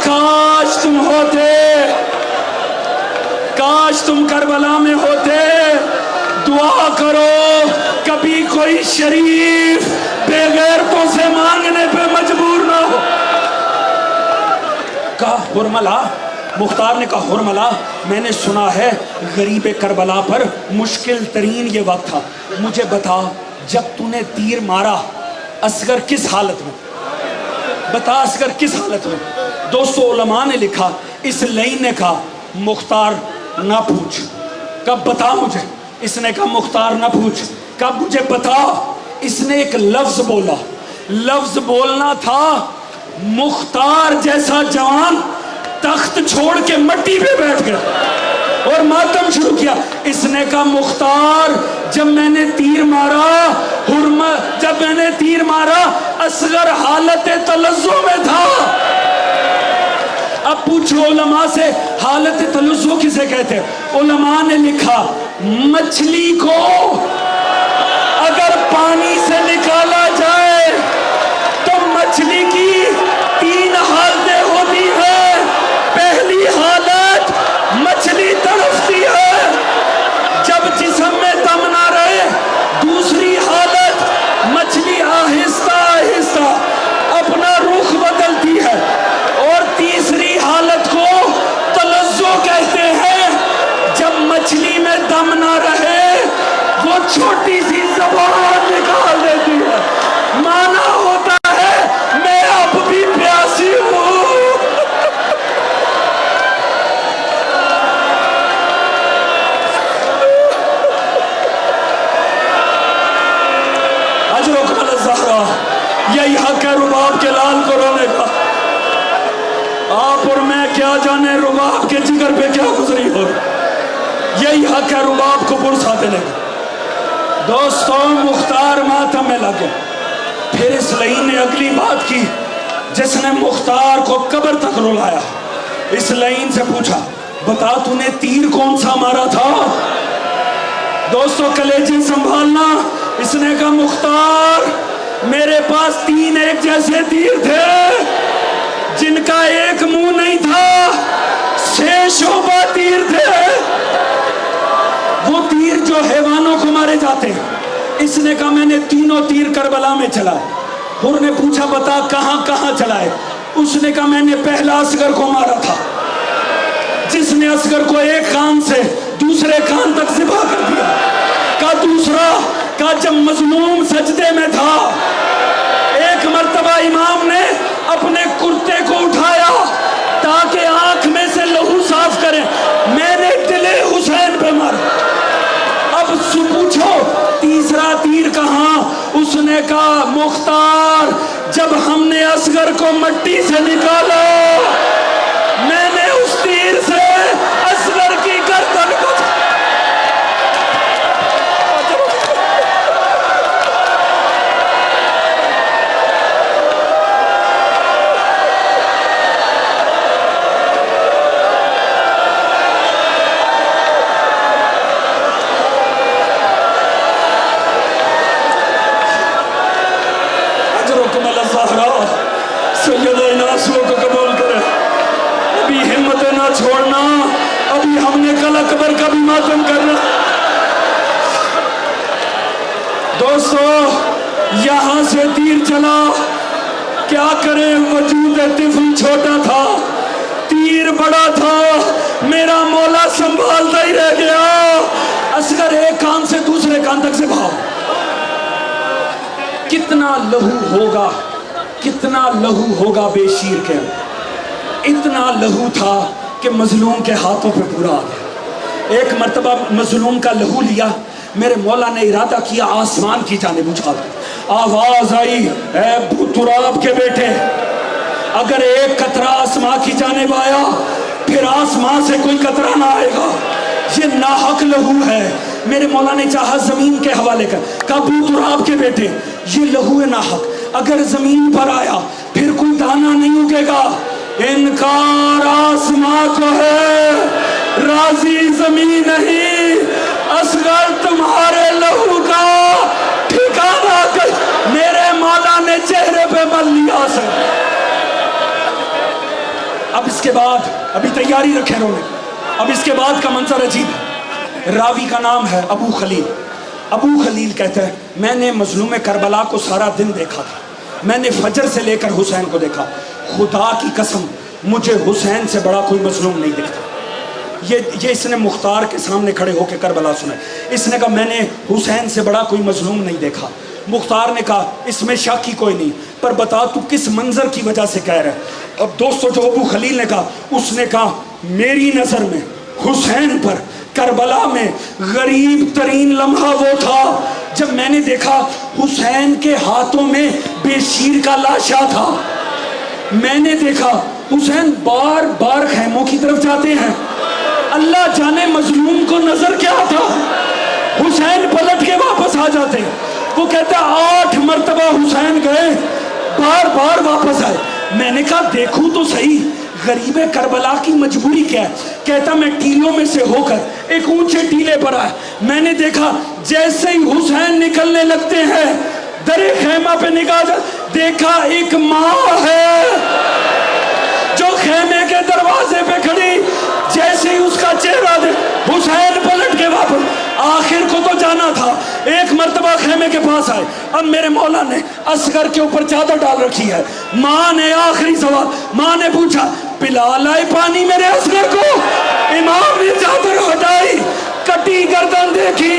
C: کاش تم ہوتے، کاش تم کربلا میں ہوتے، دعا کرو کبھی کوئی شریف بے غیرتوں سے مانگنے پہ مجبور نہ ہو۔ کہا حرملا، مختار نے کہا حرملا میں نے سنا ہے غریب کربلا پر مشکل ترین یہ وقت تھا، مجھے بتا جب تو نے تیر مارا اصغر کس حالت میں، بتا اصغر کس حالت میں۔ دوستو علماء نے لکھا، اس لائن نے کہا مختار نہ پوچھ، کب بتا مجھے، اس نے کہا مختار نہ پوچھ، کب مجھے بتا۔ اس نے ایک لفظ بولا، لفظ بولنا تھا مختار جیسا جوان تخت چھوڑ کے مٹی پہ بیٹھ گیا اور ماتم شروع کیا۔ اس نے کہا مختار جب میں نے تیر مارا، جب میں نے تیر مارا اصغر حالت تلذذ میں تھا۔ اب پوچھو علماء سے حالت تلذذ کسے کہتے ہیں؟ علماء نے لکھا مچھلی کو اگر پانی سے نکالا جائے تو مچھلی کی تین حالتیں ہوتی ہیں۔ پہلی حالت مچھلی تڑپتی ہے جب جسم میں دم نہ رہے، دوسری حالت مچھلی آہستہ آہستہ اپنا رخ بدلتی ہے، اور تیسری حالت کو تلذذ کہتے ہیں جب مچھلی میں دم نہ رہے وہ چھوٹی سی زبان نکال دیتی ہے، مانا ہوتا ہے میں اب بھی پیاسی ہوں۔ اجرکم الزہرا، یہی حق ہے رباب کے لال کو رونے کا۔ آپ اور میں کیا جانے رباب کے جگر پہ کیا گزری ہو. یہی حق ہے رباب کو پرسا دینے کا. دوستوں مختار ماتم میں لگے. پھر اس لعین نے اگلی بات کی جس نے مختار کو قبر تک رلایا. اس لعین سے پوچھا بتا تو نے تیر کون سا مارا تھا. دوستوں کلیجے سنبھالنا. اس نے کہا مختار میرے پاس 3 ایک جیسے تیر تھے جن کا ایک منہ نہیں تھا. 6 شعبہ تیر تھے. وہ تیر جو حیوانوں کو مارے جاتے ہیں. اس نے کہا میں نے 3 تیر کربلا میں چلائے. حر نے پوچھا بتا کہاں کہاں چلائے. اس نے کہا میں نے پہلا اصغر کو مارا تھا جس نے اصغر کو ایک کان سے دوسرے کان تک ذبح کر دیا. کہا دوسرا کہا جب مظلوم سجدے میں تھا ایک مرتبہ امام نے اپنے کرتے کو اٹھایا تاکہ آنکھ میں سے لہو صاف کریں. میں نے دل حسین پہ مارا. اب پوچھو تیسرا تیر کہاں. اس نے کہا مختار جب ہم نے اصغر کو مٹی سے نکالا میں نے اس تیر سے اصغر کی گردن کو کو قبول کرے. ابھی ہمت نہ چھوڑنا. ابھی ہم نے کل اکبر کا بھی ماتم کرنا. دوستو یہاں سے تیر چلا. کیا کریں وجود طفل چھوٹا تھا تیر بڑا تھا. میرا مولا سنبھالتا ہی رہ گیا. اصغر ایک کان سے دوسرے کان تک سے بھاگ. کتنا لہو ہوگا کتنا لہو ہوگا بے شیر کے. اتنا لہو تھا کہ مظلوم کے ہاتھوں پہ پورا آ گیا. ایک مرتبہ مظلوم کا لہو لیا. میرے مولا نے ارادہ کیا آسمان کی جانب اچھال. آواز آئی اے تراب کے بیٹے اگر ایک قطرہ آسمان کی جانب آیا پھر آسمان سے کوئی قطرہ نہ آئے گا. یہ ناحق لہو ہے. میرے مولا نے چاہا زمین کے حوالے کر. کہا ابو تراب کے بیٹے یہ لہو ہے ناحق. اگر زمین پر آیا پھر کوئی دانہ نہیں اگے گا. انکار آسمان کو ہے راضی زمین نہیں. اصغر تمہارے لہو کا ٹھکانہ کر. میرے مولا نے چہرے پہ مل لیا سر. اب اس کے بعد ابھی تیاری رکھے رونے. اب اس کے بعد کا منظر عجیب ہے. راوی کا نام ہے ابو خلیل. ابو خلیل کہتا ہے میں نے مظلوم کربلا کو سارا دن دیکھا تھا. میں نے فجر سے لے کر حسین کو دیکھا. خدا کی قسم مجھے حسین سے بڑا کوئی مظلوم نہیں دکھتا. یہ اس نے مختار کے سامنے کھڑے ہو کے کربلا سنا. اس نے کہا میں نے حسین سے بڑا کوئی مظلوم نہیں دیکھا. مختار نے کہا اس میں شک کی کوئی نہیں پر بتا تو کس منظر کی وجہ سے کہہ رہا ہے. اب دوستو جو ابو خلیل نے کہا اس نے کہا میری نظر میں حسین پر کربلا میں غریب ترین لمحہ وہ تھا جب میں نے دیکھا حسین کے ہاتھوں میں بے شیر کا لاشا تھا. میں نے دیکھا حسین بار بار خیموں کی طرف جاتے ہیں. اللہ جانے مظلوم کو نظر کیا تھا. حسین پلٹ کے واپس آ جاتے. وہ کہتا 8 مرتبہ حسین گئے بار بار واپس آئے. میں نے کہا دیکھوں تو صحیح غریب کربلا کی مجبوری کیا ہے. کہتا میں ٹیلوں میں سے ہو کر ایک اونچے ٹیلے پر آیا. میں نے دیکھا جیسے ہی حسین نکلنے لگتے ہیں در خیمہ پہ نگاہ دیکھا ایک ماں ہے جو خیمے کے دروازے پہ کھڑی. جیسے ہی اس کا چہرہ حسین پلٹ کے واپس. آخر کو تو جانا تھا. ایک مرتبہ خیمے کے پاس آئے. اب میرے مولا نے اصغر کے اوپر چادر ڈال رکھی ہے. ماں نے آخری سوال ماں نے پوچھا پلا لائے پانی میرے اصغر کو. امام نے چادر ہٹائی کٹی گردن دیکھی